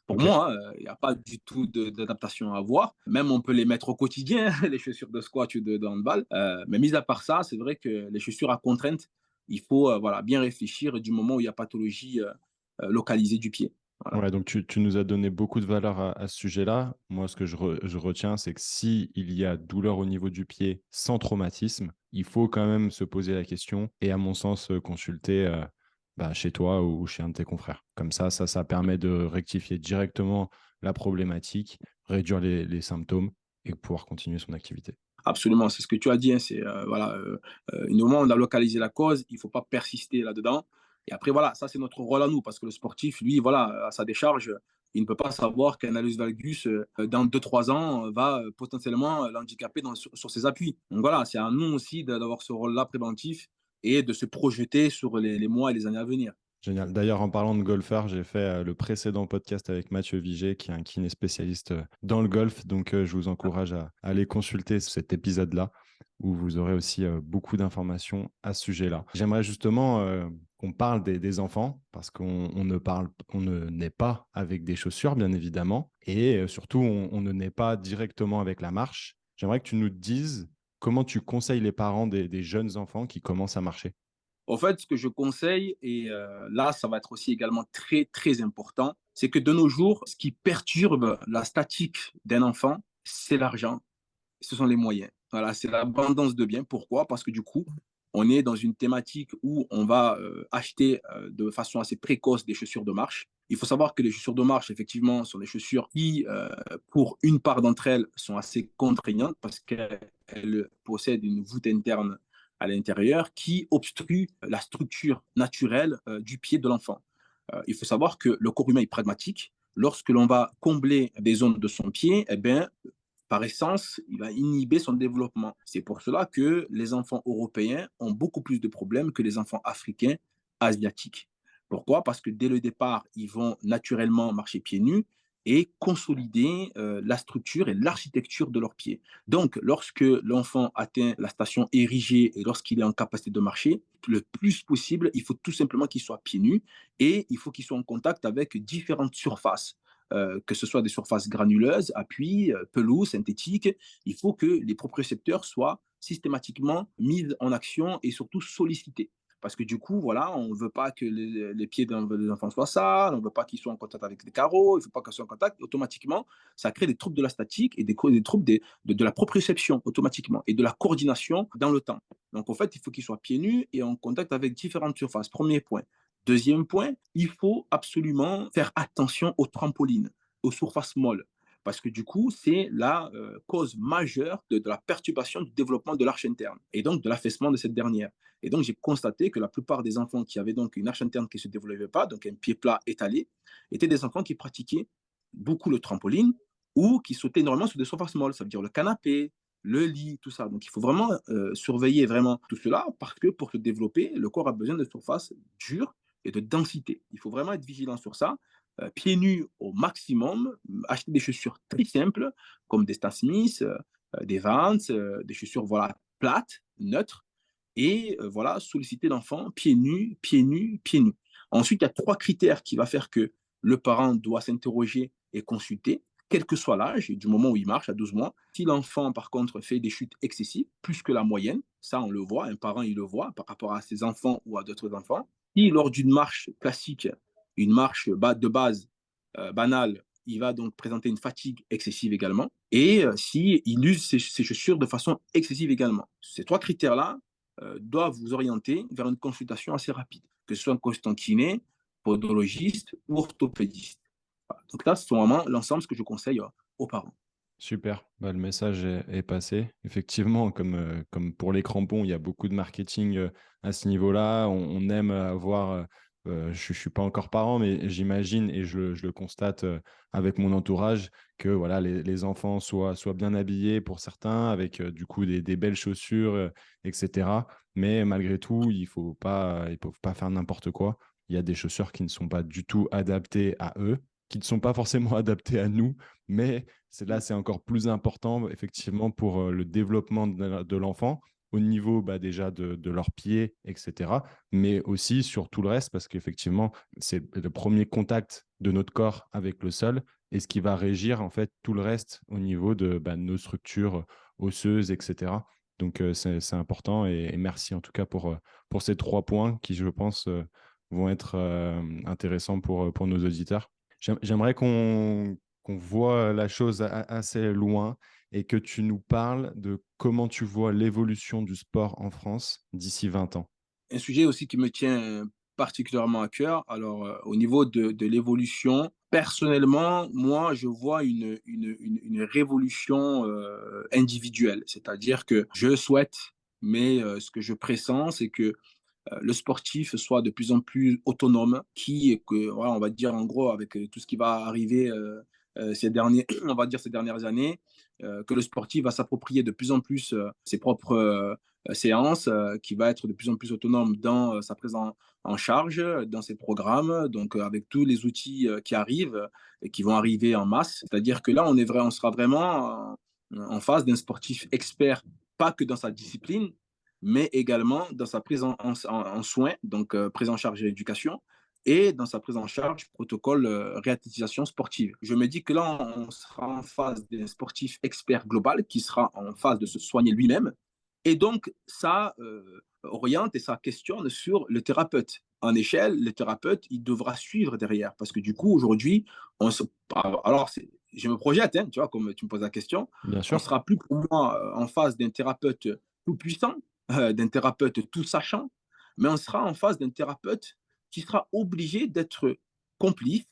Pour Ok. moi, il n'y a pas du tout d'adaptation à avoir. Même on peut les mettre au quotidien, les chaussures de squash ou de handball. Mais mis à part ça, c'est vrai que les chaussures à contrainte, il faut voilà, bien réfléchir du moment où il y a pathologie localisée du pied. Voilà. Ouais, donc tu nous as donné beaucoup de valeur à ce sujet-là. Moi, ce que je retiens, c'est que si il y a douleur au niveau du pied sans traumatisme, il faut quand même se poser la question et, à mon sens, consulter chez toi ou chez un de tes confrères. Comme ça permet de rectifier directement la problématique, réduire les symptômes et pouvoir continuer son activité. Absolument, c'est ce que tu as dit, hein, c'est voilà, du moment où on a localisé la cause, il ne faut pas persister là-dedans. Et après, voilà, ça c'est notre rôle à nous, parce que le sportif, lui, voilà, à sa décharge, il ne peut pas savoir qu'un allus valgus, dans 2 3 ans, va potentiellement l'handicaper sur ses appuis. Donc voilà, c'est à nous aussi d'avoir ce rôle-là préventif et de se projeter sur les mois et les années à venir. Génial. D'ailleurs, en parlant de golfeur, j'ai fait le précédent podcast avec Mathieu Vigé, qui est un kiné spécialiste dans le golf. Donc, je vous encourage à aller consulter cet épisode-là, où vous aurez aussi beaucoup d'informations à ce sujet-là. J'aimerais justement qu'on parle des enfants, parce on ne naît pas avec des chaussures, bien évidemment, et surtout, on ne naît pas directement avec la marche. J'aimerais que tu nous dises comment tu conseilles les parents des jeunes enfants qui commencent à marcher. En fait, ce que je conseille, et là, ça va être aussi également très, très important, c'est que de nos jours, ce qui perturbe la statique d'un enfant, c'est l'argent, ce sont les moyens. Voilà, c'est l'abondance de biens. Pourquoi? Parce que du coup, on est dans une thématique où on va acheter de façon assez précoce des chaussures de marche. Il faut savoir que les chaussures de marche, effectivement, sont des chaussures qui, pour une part d'entre elles, sont assez contraignantes parce qu'elles possèdent une voûte interne à l'intérieur qui obstrue la structure naturelle du pied de l'enfant. Il faut savoir que le corps humain est pragmatique. Lorsque l'on va combler des zones de son pied, eh bien, par essence, il va inhiber son développement. C'est pour cela que les enfants européens ont beaucoup plus de problèmes que les enfants africains, asiatiques. Pourquoi? Parce que dès le départ, ils vont naturellement marcher pieds nus et consolider la structure et l'architecture de leurs pieds. Donc, lorsque l'enfant atteint la station érigée et lorsqu'il est en capacité de marcher, le plus possible, il faut tout simplement qu'il soit pieds nus et il faut qu'il soit en contact avec différentes surfaces, que ce soit des surfaces granuleuses, appuis, pelouse, synthétiques. Il faut que les propriocepteurs soient systématiquement mis en action et surtout sollicités. Parce que du coup, voilà, on ne veut pas que les pieds des enfants soient sales, on ne veut pas qu'ils soient en contact avec des carreaux, il ne faut pas qu'ils soient en contact. Automatiquement, ça crée des troubles de la statique et des troubles de la proprioception automatiquement et de la coordination dans le temps. Donc en fait, il faut qu'ils soient pieds nus et en contact avec différentes surfaces. Premier point. Deuxième point, il faut absolument faire attention aux trampolines, aux surfaces molles, parce que du coup, c'est la cause majeure de la perturbation du développement de l'arche interne et donc de l'affaissement de cette dernière. Et donc, j'ai constaté que la plupart des enfants qui avaient donc une arche interne qui ne se développait pas, donc un pied plat étalé, étaient des enfants qui pratiquaient beaucoup le trampoline ou qui sautaient énormément sur des surfaces molles, ça veut dire le canapé, le lit, tout ça. Donc, il faut vraiment surveiller vraiment tout cela parce que pour se développer, le corps a besoin de surfaces dures et de densité. Il faut vraiment être vigilant sur ça. Pieds nus au maximum, acheter des chaussures très simples comme des Stan Smith, des Vans, des chaussures voilà, plates, neutres, et voilà, solliciter l'enfant pieds nus, pieds nus, pieds nus. Ensuite, il y a 3 critères qui vont faire que le parent doit s'interroger et consulter, quel que soit l'âge, du moment où il marche, à 12 mois. Si l'enfant, par contre, fait des chutes excessives, plus que la moyenne, ça, on le voit, un parent, il le voit par rapport à ses enfants ou à d'autres enfants. Si lors d'une marche classique, une marche de base banale, il va donc présenter une fatigue excessive également. Et si il use ses chaussures de façon excessive également. Ces trois critères-là doivent vous orienter vers une consultation assez rapide, que ce soit un consultant kiné, podologiste ou orthopédiste. Voilà. Donc là, c'est vraiment l'ensemble ce que je conseille aux parents. Super, bah, le message est passé. Effectivement, comme pour les crampons, il y a beaucoup de marketing à ce niveau-là. On aime avoir, je ne suis pas encore parent, mais j'imagine et je le constate avec mon entourage que voilà, les enfants soient bien habillés pour certains, avec du coup des belles chaussures, etc. Mais malgré tout, il ne faut pas faire n'importe quoi. Il y a des chaussures qui ne sont pas du tout adaptées à eux, qui ne sont pas forcément adaptées à nous, mais c'est encore plus important, effectivement, pour le développement de l'enfant, au niveau déjà de leurs pieds, etc. Mais aussi sur tout le reste, parce qu'effectivement, c'est le premier contact de notre corps avec le sol et ce qui va régir en fait tout le reste au niveau de nos structures osseuses, etc. Donc, c'est important et merci en tout cas pour ces 3 points qui, je pense, vont être intéressants pour nos auditeurs. J'aimerais qu'on voit la chose assez loin et que tu nous parles de comment tu vois l'évolution du sport en France d'ici 20 ans. Un sujet aussi qui me tient particulièrement à cœur. Alors, au niveau de l'évolution, personnellement, moi, je vois une révolution individuelle. C'est-à-dire que je souhaite, mais ce que je pressens, c'est que le sportif soit de plus en plus autonome, que, voilà, on va dire en gros, avec tout ce qui va arriver on va dire ces dernières années, que le sportif va s'approprier de plus en plus ses propres séances, qui va être de plus en plus autonome dans sa prise en charge, dans ses programmes, donc avec tous les outils qui arrivent et qui vont arriver en masse. C'est-à-dire que là, on sera vraiment en face d'un sportif expert, pas que dans sa discipline, mais également dans sa prise en soins, donc prise en charge et éducation, et dans sa prise en charge protocole réathlétisation sportive. Je me dis que là, on sera en phase d'un sportif expert global qui sera en phase de se soigner lui-même. Et donc, ça oriente et ça questionne sur le thérapeute. En échelle, le thérapeute, il devra suivre derrière. Parce que du coup, aujourd'hui, on se... alors, je me projette, hein, tu vois, comme tu me poses la question, Bien on sûr. sera plus pour moi en phase d'un thérapeute tout puissant, d'un thérapeute tout sachant, mais on sera en face d'un thérapeute qui sera obligé d'être complice,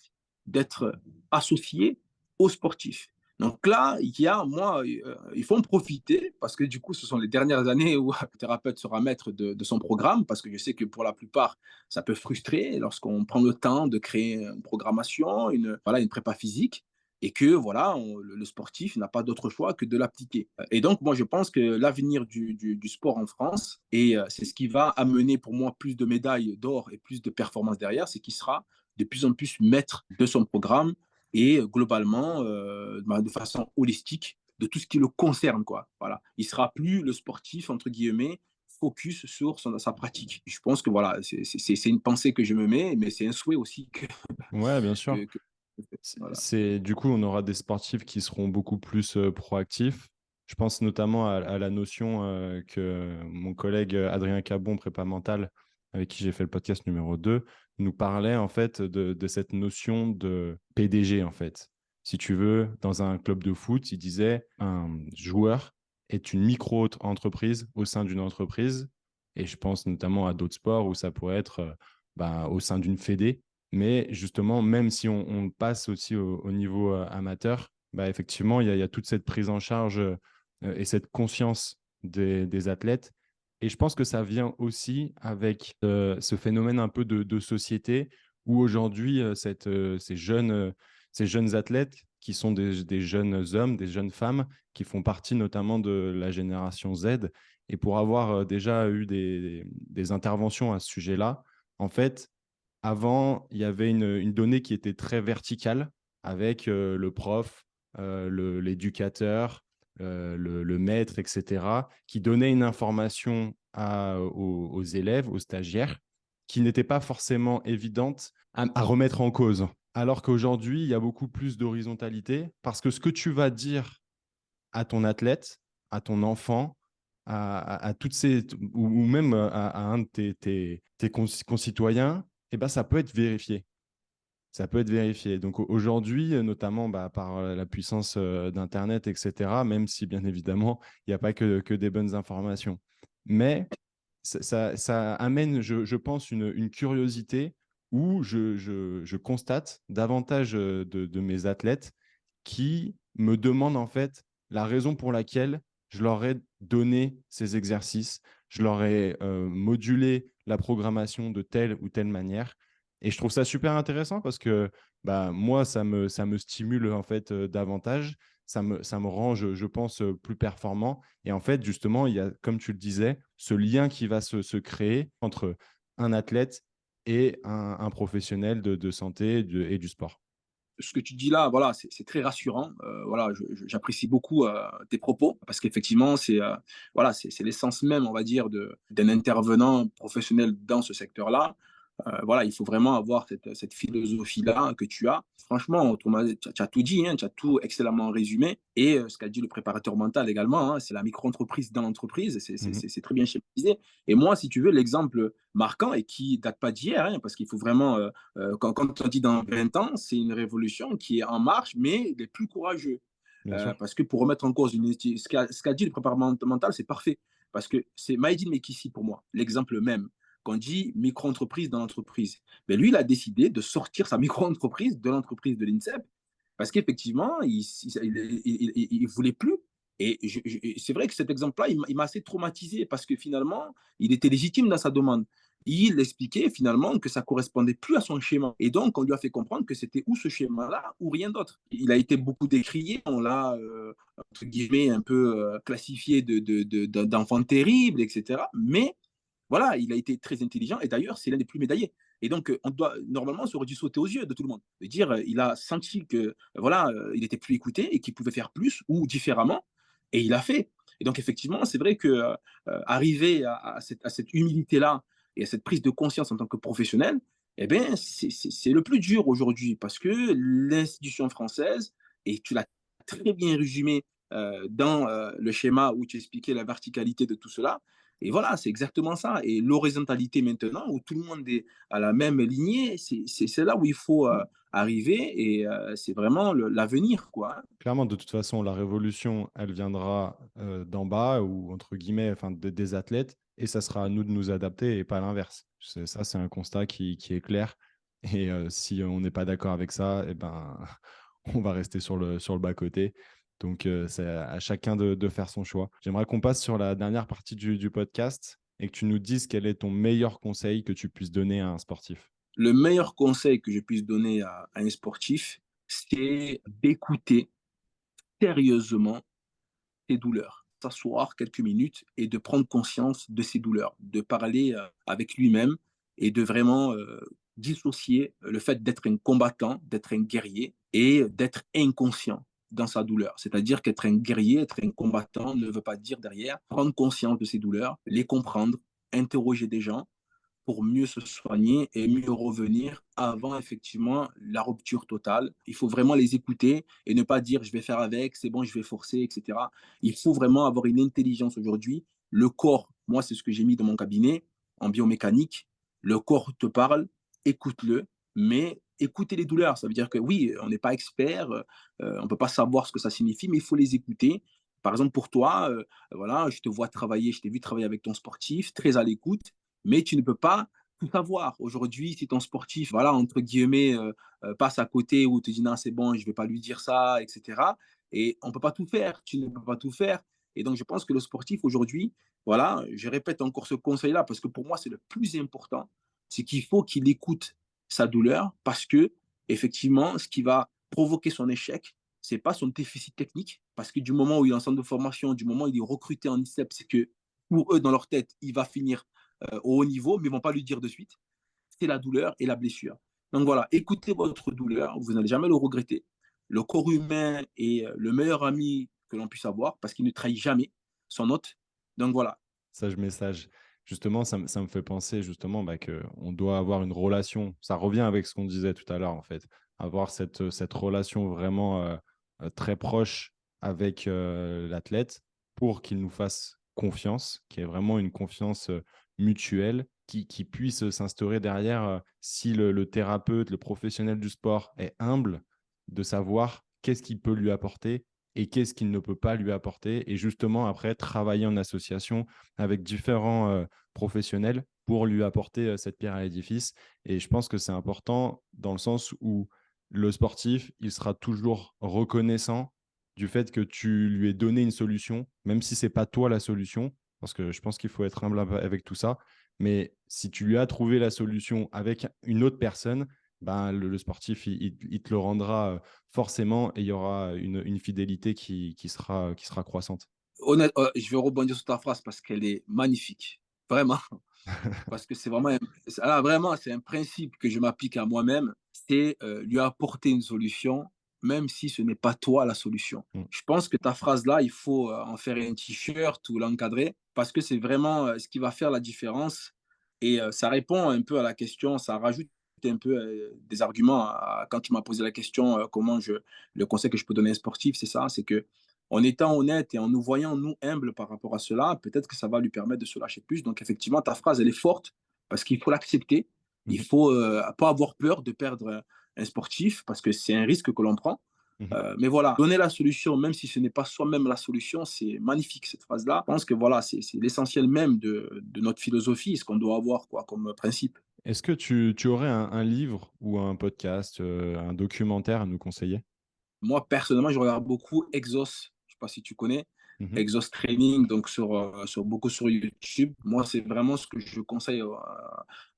d'être associé aux sportifs. Donc là, il faut en profiter parce que du coup, ce sont les dernières années où le thérapeute sera maître de son programme parce que je sais que pour la plupart, ça peut frustrer lorsqu'on prend le temps de créer une programmation, voilà, une prépa physique et que voilà, le sportif n'a pas d'autre choix que de l'appliquer. Et donc, moi, je pense que l'avenir du sport en France, et c'est ce qui va amener pour moi plus de médailles d'or et plus de performances derrière, c'est qu'il sera de plus en plus maître de son programme et globalement, de façon holistique, de tout ce qui le concerne. Quoi. Voilà. Il ne sera plus le sportif, entre guillemets, focus sur sa pratique. Je pense que voilà, c'est une pensée que je me mets, mais c'est un souhait aussi Ouais, bien sûr. que voilà. Du coup, on aura des sportifs qui seront beaucoup plus proactifs. Je pense notamment à la notion que mon collègue Adrien Cabon, prépa mental, avec qui j'ai fait le podcast numéro 2, nous parlait en fait de cette notion de PDG en fait. Si tu veux, dans un club de foot, il disait un joueur est une micro-entreprise au sein d'une entreprise. Et je pense notamment à d'autres sports où ça pourrait être au sein d'une fédé. Mais justement, même si on passe aussi au niveau amateur, effectivement, il y a toute cette prise en charge et cette conscience des athlètes. Et je pense que ça vient aussi avec ce phénomène un peu de société où aujourd'hui, ces jeunes athlètes qui sont des jeunes hommes, des jeunes femmes, qui font partie notamment de la génération Z. Et pour avoir déjà eu des interventions à ce sujet-là, en fait, avant, il y avait une donnée qui était très verticale avec le prof, l'éducateur, le maître, etc., qui donnait une information aux élèves, aux stagiaires, qui n'était pas forcément évidente à remettre en cause. Alors qu'aujourd'hui, il y a beaucoup plus d'horizontalité parce que ce que tu vas dire à ton athlète, à ton enfant, à toutes ces, ou même à un de tes concitoyens, eh ben, ça peut être vérifié. Ça peut être vérifié. Donc aujourd'hui, notamment par la puissance d'Internet, etc., même si bien évidemment, il n'y a pas que des bonnes informations. Mais ça amène, je pense, une curiosité où je constate davantage de mes athlètes qui me demandent en fait la raison pour laquelle je leur ai donné ces exercices, je leur ai modulé la programmation de telle ou telle manière. Et je trouve ça super intéressant parce que moi, ça me stimule en fait davantage. Ça me rend, je pense, plus performant. Et en fait, justement, il y a, comme tu le disais, ce lien qui va se créer entre un athlète et un professionnel de santé et du sport. Ce que tu dis là, voilà, c'est très rassurant. Voilà, j'apprécie beaucoup tes propos parce qu'effectivement, voilà, c'est l'essence même, on va dire, d'un intervenant professionnel dans ce secteur-là. Voilà, il faut vraiment avoir cette philosophie-là que tu as. Franchement, tu as tout dit, hein, tu as tout excellemment résumé. Et ce qu'a dit le préparateur mental également, hein, c'est la micro-entreprise dans l'entreprise. Mhm. C'est très bien schématisé. Et moi, si tu veux, l'exemple marquant et qui date pas d'hier, hein, parce qu'il faut vraiment, quand on dit dans 20 ans, c'est une révolution qui est en marche, mais des plus courageux. Bien sûr. Parce que pour remettre en cause ce qu'a dit le préparateur mental, c'est parfait. Parce que c'est Maïdine Mekissi pour moi, l'exemple même qu'on dit micro-entreprise dans l'entreprise. Mais lui, il a décidé de sortir sa micro-entreprise de l'entreprise de l'INSEP parce qu'effectivement, il voulait plus. Et c'est vrai que cet exemple-là, il m'a assez traumatisé parce que finalement, il était légitime dans sa demande. Il expliquait finalement que ça correspondait plus à son schéma. Et donc, on lui a fait comprendre que c'était ou ce schéma-là ou rien d'autre. Il a été beaucoup décrié, on l'a, entre guillemets, un peu classifié d'enfant terrible, etc. Mais voilà, il a été très intelligent et d'ailleurs, c'est l'un des plus médaillés. Et donc, on doit, normalement, ça aurait dû sauter aux yeux de tout le monde. De dire, il a senti que, voilà, il était plus écouté et qu'il pouvait faire plus ou différemment. Et il a fait. Et donc, effectivement, c'est vrai que arriver à cette humilité-là et à cette prise de conscience en tant que professionnel, eh bien, c'est le plus dur aujourd'hui parce que l'institution française, et tu l'as très bien résumé dans le schéma où tu expliquais la verticalité de tout cela, et voilà, c'est exactement ça. Et l'horizontalité maintenant, où tout le monde est à la même lignée, c'est là où il faut arriver et c'est vraiment l'avenir, quoi. Clairement, de toute façon, la révolution, elle viendra d'en bas ou entre guillemets, enfin, des athlètes, et ça sera à nous de nous adapter et pas l'inverse. Ça, c'est un constat qui est clair. Et si on n'est pas d'accord avec ça, eh ben, on va rester sur le bas-côté. Donc, c'est à chacun de faire son choix. J'aimerais qu'on passe sur la dernière partie du podcast et que tu nous dises quel est ton meilleur conseil que tu puisses donner à un sportif. Le meilleur conseil que je puisse donner à un sportif, c'est d'écouter sérieusement ses douleurs, s'asseoir quelques minutes et de prendre conscience de ses douleurs, de parler avec lui-même et de vraiment dissocier le fait d'être un combattant, d'être un guerrier et d'être inconscient dans sa douleur. C'est-à-dire qu'être un guerrier, être un combattant ne veut pas dire derrière prendre conscience de ses douleurs, les comprendre, interroger des gens pour mieux se soigner et mieux revenir avant effectivement la rupture totale. Il faut vraiment les écouter et ne pas dire je vais faire avec, c'est bon, je vais forcer, etc. Il faut vraiment avoir une intelligence aujourd'hui. Le corps, moi c'est ce que j'ai mis dans mon cabinet en biomécanique, le corps te parle, écoute-le, mais écoutez les douleurs. Ça veut dire que oui, on n'est pas expert, on ne peut pas savoir ce que ça signifie, mais il faut les écouter. Par exemple, pour toi, voilà, je te vois travailler, je t'ai vu travailler avec ton sportif, très à l'écoute, mais tu ne peux pas tout savoir. Aujourd'hui, si ton sportif, voilà, entre guillemets, passe à côté ou te dit non, c'est bon, je ne vais pas lui dire ça, etc. Et on ne peut pas tout faire, tu ne peux pas tout faire. Et donc, je pense que le sportif aujourd'hui, voilà, je répète encore ce conseil-là parce que pour moi, c'est le plus important, c'est qu'il faut qu'il écoute sa douleur parce que, effectivement, ce qui va provoquer son échec, c'est pas son déficit technique, parce que du moment où il est en centre de formation, du moment où il est recruté en ICEP, c'est que pour eux, dans leur tête, il va finir au haut niveau, mais ils ne vont pas lui dire de suite. C'est la douleur et la blessure. Donc voilà, écoutez votre douleur, vous n'allez jamais le regretter. Le corps humain est le meilleur ami que l'on puisse avoir parce qu'il ne trahit jamais son hôte. Donc voilà. Sage message. Justement, ça me fait penser justement qu'on doit avoir une relation. Ça revient avec ce qu'on disait tout à l'heure, en fait. avoir cette relation vraiment très proche avec l'athlète pour qu'il nous fasse confiance, qu'il y ait vraiment une confiance mutuelle qui puisse s'instaurer derrière si le thérapeute, le professionnel du sport est humble, de savoir qu'est-ce qu'il peut lui apporter et qu'est-ce qu'il ne peut pas lui apporter. Et justement, après, travailler en association avec différents professionnels pour lui apporter cette pierre à l'édifice. Et je pense que c'est important dans le sens où le sportif, il sera toujours reconnaissant du fait que tu lui aies donné une solution, même si ce n'est pas toi la solution, parce que je pense qu'il faut être humble avec tout ça. Mais si tu lui as trouvé la solution avec une autre personne, ben, le sportif, il te le rendra forcément et il y aura une fidélité qui sera croissante. Honnêtement, je vais rebondir sur ta phrase parce qu'elle est magnifique. Vraiment. Parce que c'est vraiment, là, vraiment, c'est un principe que je m'applique à moi-même, c'est lui apporter une solution, même si ce n'est pas toi la solution. Mm. Je pense que ta phrase-là, il faut en faire un t-shirt ou l'encadrer, parce que c'est vraiment ce qui va faire la différence. Et ça répond un peu à la question, ça rajoute un peu des arguments quand tu m'as posé la question, le conseil que je peux donner à un sportif, c'est ça, c'est que en étant honnête et en nous voyant, nous, humbles par rapport à cela, peut-être que ça va lui permettre de se lâcher plus. Donc, effectivement, ta phrase, elle est forte parce qu'il faut l'accepter. Il Mhm. faut pas avoir peur de perdre un sportif parce que c'est un risque que l'on prend. Mhm. Mais voilà, donner la solution, même si ce n'est pas soi-même la solution, c'est magnifique cette phrase-là. Je pense que voilà, c'est l'essentiel même de notre philosophie, ce qu'on doit avoir quoi, comme principe. Est-ce que tu aurais un livre ou un podcast, un documentaire à nous conseiller? Moi, personnellement, je regarde beaucoup Exos. Je sais pas si tu connais. Mhm. Exos Training, donc beaucoup sur YouTube. Moi, c'est vraiment ce que je conseille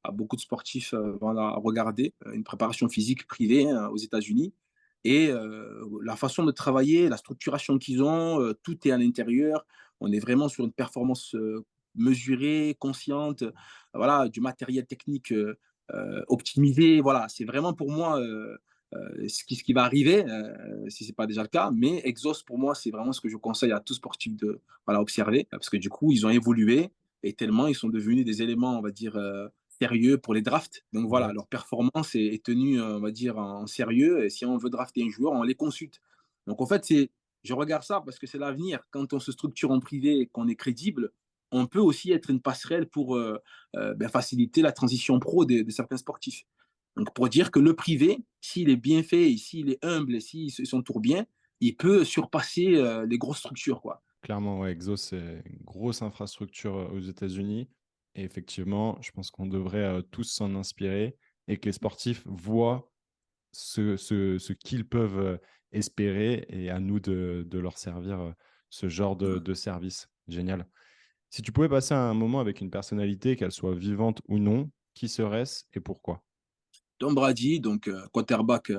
à beaucoup de sportifs voilà, à regarder. Une préparation physique privée hein, aux États-Unis. Et la façon de travailler, la structuration qu'ils ont, tout est à l'intérieur. On est vraiment sur une performance mesurée, consciente, voilà, du matériel technique optimisé. Voilà, c'est vraiment pour moi ce qui va arriver, si ce n'est pas déjà le cas. Mais Exos, pour moi, c'est vraiment ce que je conseille à tout sportif de voilà, observer, parce que du coup, ils ont évolué et tellement ils sont devenus des éléments, on va dire, sérieux pour les drafts. Donc voilà, Exact. leur performance est tenue, on va dire, en sérieux. Et si on veut drafter un joueur, on les consulte. Donc en fait, je regarde ça parce que c'est l'avenir. Quand on se structure en privé et qu'on est crédible, on peut aussi être une passerelle pour faciliter la transition pro de certains sportifs. Donc, pour dire que le privé, s'il est bien fait, et s'il est humble, et s'il s'entoure bien, il peut surpasser les grosses structures, quoi. Clairement, ouais, Exos, c'est une grosse infrastructure aux États-Unis. Et effectivement, je pense qu'on devrait tous s'en inspirer et que les sportifs voient ce qu'ils peuvent espérer et à nous de leur servir ce genre Ouais. de service. Génial. Si tu pouvais passer un moment avec une personnalité, qu'elle soit vivante ou non, qui serait-ce et pourquoi? Tom Brady, donc quarterback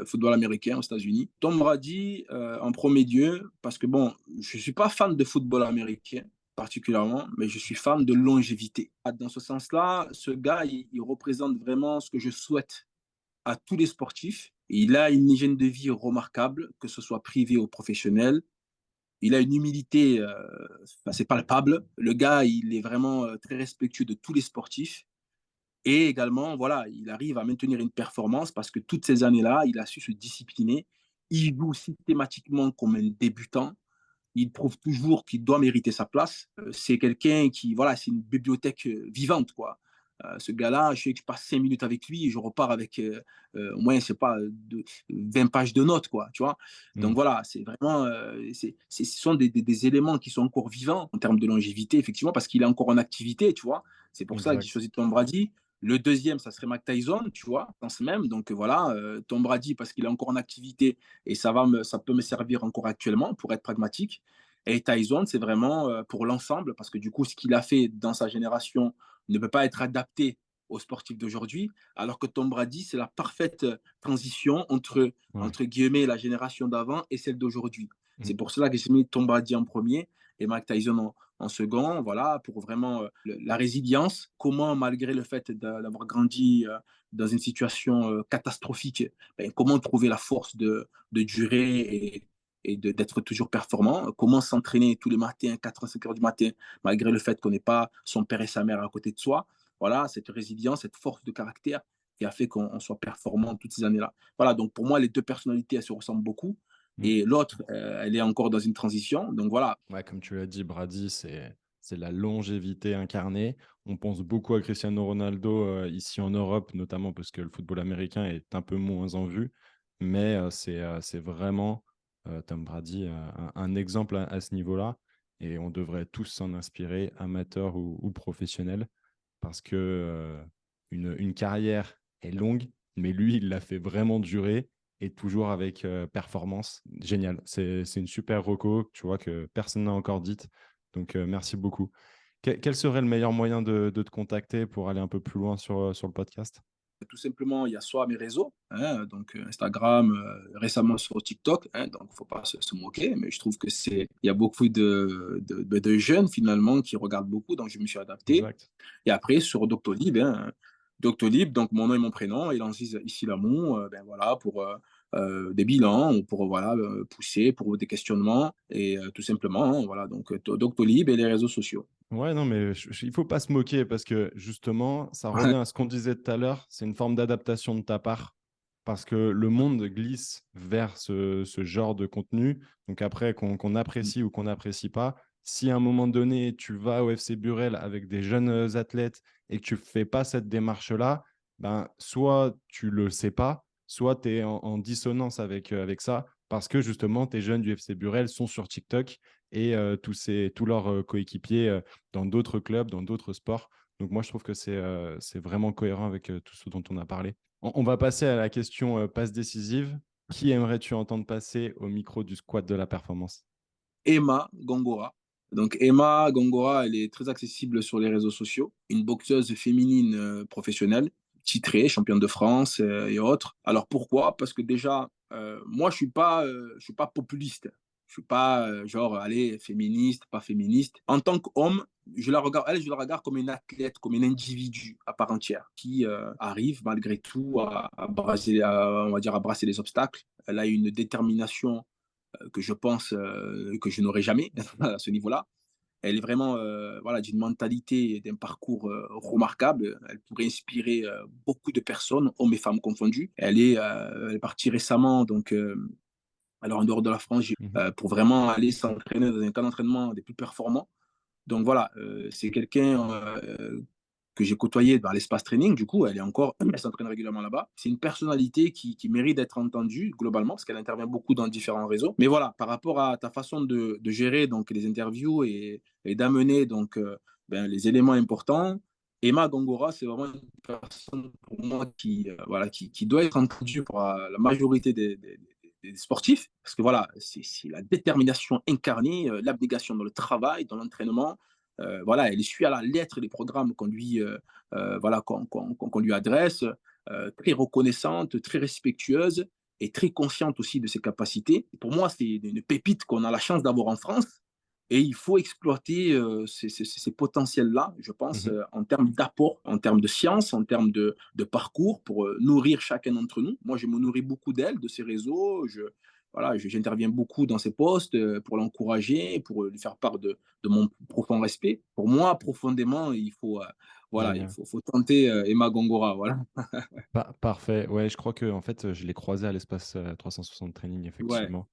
football américain aux États-Unis. Tom Brady, en premier lieu, parce que bon, je ne suis pas fan de football américain particulièrement, mais je suis fan de longévité. Dans ce sens-là, ce gars, il représente vraiment ce que je souhaite à tous les sportifs. Il a une hygiène de vie remarquable, que ce soit privé ou professionnel. Il a une humilité, c'est palpable. Le gars, il est vraiment très respectueux de tous les sportifs. Et également, voilà, il arrive à maintenir une performance parce que toutes ces années-là, il a su se discipliner. Il joue systématiquement comme un débutant. Il prouve toujours qu'il doit mériter sa place. C'est quelqu'un qui, voilà, c'est une bibliothèque vivante, quoi. Ce gars-là, je sais que je passe 5 minutes avec lui et je repars avec au moins, je sais pas, 20 pages de notes, quoi, tu vois. Donc Mm, voilà, c'est vraiment, ce sont des éléments qui sont encore vivants en termes de longévité, effectivement, parce qu'il est encore en activité, tu vois. C'est pour ça que j'ai exact. choisi Tom Brady. Le deuxième, ça serait Mike Tyson, tu vois, dans ce même. Donc voilà, Tom Brady, parce qu'il est encore en activité et ça peut me servir encore actuellement pour être pragmatique. Et Tyson, c'est vraiment pour l'ensemble, parce que du coup, ce qu'il a fait dans sa génération ne peut pas être adapté aux sportifs d'aujourd'hui, alors que Tom Brady, c'est la parfaite transition Ouais. entre guillemets, la génération d'avant et celle d'aujourd'hui. C'est Mm, pour cela que j'ai mis Tom Brady en premier et Mike Tyson en second, voilà, pour vraiment la résilience, comment, malgré le fait d'avoir grandi dans une situation catastrophique, ben, comment trouver la force de durer et d'être toujours performant. Comment s'entraîner tous les matins, 4 5 heures du matin, malgré le fait qu'on n'ait pas son père et sa mère à côté de soi. Voilà, cette résilience, cette force de caractère qui a fait qu'on soit performant toutes ces années-là. Voilà, donc pour moi, les deux personnalités, elles se ressemblent beaucoup. Mm. Et l'autre, elle est encore dans une transition. Donc voilà. Ouais, comme tu l'as dit, Brady, c'est la longévité incarnée. On pense beaucoup à Cristiano Ronaldo ici en Europe, notamment parce que le football américain est un peu moins en vue. Mais c'est vraiment Tom Brady, un exemple à ce niveau-là. Et on devrait tous s'en inspirer, amateurs ou professionnels, parce que une carrière est longue, mais lui, il l'a fait vraiment durer et toujours avec performance. Génial. C'est une super reco, tu vois, que personne n'a encore dite. Donc, merci beaucoup. Quel serait le meilleur moyen de te contacter pour aller un peu plus loin sur le podcast? Tout simplement, il y a soit mes réseaux, hein, donc Instagram, récemment sur TikTok, hein, donc il ne faut pas se moquer, mais je trouve que il y a beaucoup de jeunes finalement qui regardent beaucoup, donc je me suis adapté. Exact. Et après, sur Doctolib, hein, Doctolib, donc mon nom et mon prénom, et Lancis ici Lamont, ben voilà, pour des bilans, ou pour voilà, pousser, pour des questionnements, et tout simplement, hein, voilà, donc Doctolib et les réseaux sociaux. Ouais, non, mais il faut pas se moquer parce que justement, ça revient à ce qu'on disait tout à l'heure. C'est une forme d'adaptation de ta part parce que le monde glisse vers ce genre de contenu. Donc après, qu'on apprécie ou qu'on n'apprécie pas, si à un moment donné, tu vas au FC Burel avec des jeunes athlètes et que tu fais pas cette démarche-là, ben, soit tu le sais pas, soit tu es en dissonance avec ça parce que justement, tes jeunes du FC Burel sont sur TikTok et tous leurs coéquipiers dans d'autres clubs, dans d'autres sports. Donc moi, je trouve que c'est vraiment cohérent avec tout ce dont on a parlé. On va passer à la question passe décisive. Qui aimerais-tu entendre passer au micro du squat de la performance? Emma Gongora. Donc Emma Gongora, elle est très accessible sur les réseaux sociaux. Une boxeuse féminine professionnelle, titrée, championne de France et autres. Alors pourquoi? Parce que déjà, moi, je suis pas populiste. Je suis pas genre, allez, féministe, pas féministe. En tant qu'homme, je la regarde comme une athlète, comme un individu à part entière qui arrive malgré tout on va dire, à brasser les obstacles. Elle a une détermination que je pense que je n'aurai jamais à ce niveau-là. Elle est vraiment voilà, d'une mentalité et d'un parcours remarquable. Elle pourrait inspirer beaucoup de personnes, hommes et femmes confondus. Elle est partie récemment, donc, alors en dehors de la France, Mhm. pour vraiment aller s'entraîner dans un camp d'entraînement des plus performants. Donc voilà, c'est quelqu'un que j'ai côtoyé dans l'espace training. Du coup, elle s'entraîne régulièrement là-bas. C'est une personnalité qui mérite d'être entendue globalement parce qu'elle intervient beaucoup dans différents réseaux. Mais voilà, par rapport à ta façon de gérer donc les interviews et d'amener donc ben, les éléments importants, Emma Gongora, c'est vraiment une personne pour moi voilà, qui doit être entendue par la majorité des sportifs, parce que voilà, c'est la détermination incarnée, l'abnégation dans le travail, dans l'entraînement. Voilà, elle suit à la lettre les programmes voilà, qu'on lui adresse, très reconnaissante, très respectueuse et très consciente aussi de ses capacités. Pour moi, c'est une pépite qu'on a la chance d'avoir en France. Et il faut exploiter ces potentiels-là, je pense, Mhm. en termes d'apport, en termes de science, en termes de parcours, pour nourrir chacun d'entre nous. Moi, je me nourris beaucoup d'elle, de ses réseaux. Voilà, j'interviens beaucoup dans ses posts pour l'encourager, pour lui faire part de mon profond respect. Pour moi, profondément, voilà, Génial. faut tenter Emma Gongora. Voilà. Parfait. Ouais, je crois que en fait, je l'ai croisé à l'espace 360 training, Ouais, effectivement.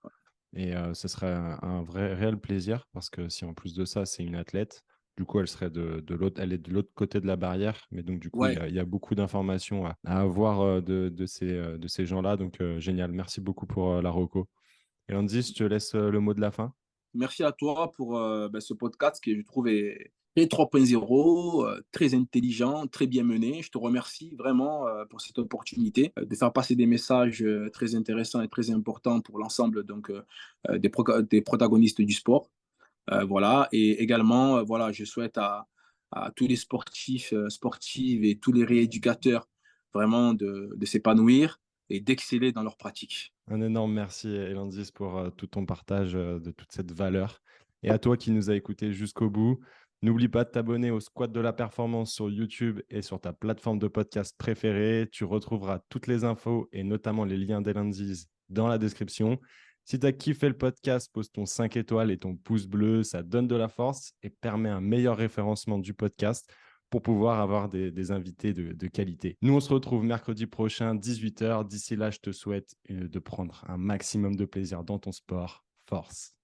Et ce serait un vrai réel plaisir parce que si en plus de ça, c'est une athlète, du coup, elle serait de l'autre, elle est de l'autre côté de la barrière. Mais donc, du coup, ouais. il y a beaucoup d'informations à avoir de ces gens-là. Donc, génial. Merci beaucoup pour la reco. Et Andy, je te laisse le mot de la fin. Merci à toi pour ben, ce podcast qui, je trouve, est très 3.0, très intelligent, très bien mené. Je te remercie vraiment pour cette opportunité de faire passer des messages très intéressants et très importants pour l'ensemble donc des protagonistes du sport. Voilà. Et également, voilà, je souhaite à tous les sportifs, sportives et tous les rééducateurs vraiment de s'épanouir et d'exceller dans leur pratique. Un énorme merci, Elandis, pour tout ton partage de toute cette valeur. Et à toi qui nous as écoutés jusqu'au bout, n'oublie pas de t'abonner au Squat de la Performance sur YouTube et sur ta plateforme de podcast préférée. Tu retrouveras toutes les infos et notamment les liens d'Elandis dans la description. Si tu as kiffé le podcast, pose ton 5 étoiles et ton pouce bleu. Ça donne de la force et permet un meilleur référencement du podcast. pour pouvoir avoir des invités de qualité. Nous, on se retrouve mercredi prochain, 18h. D'ici là, je te souhaite de prendre un maximum de plaisir dans ton sport. Force.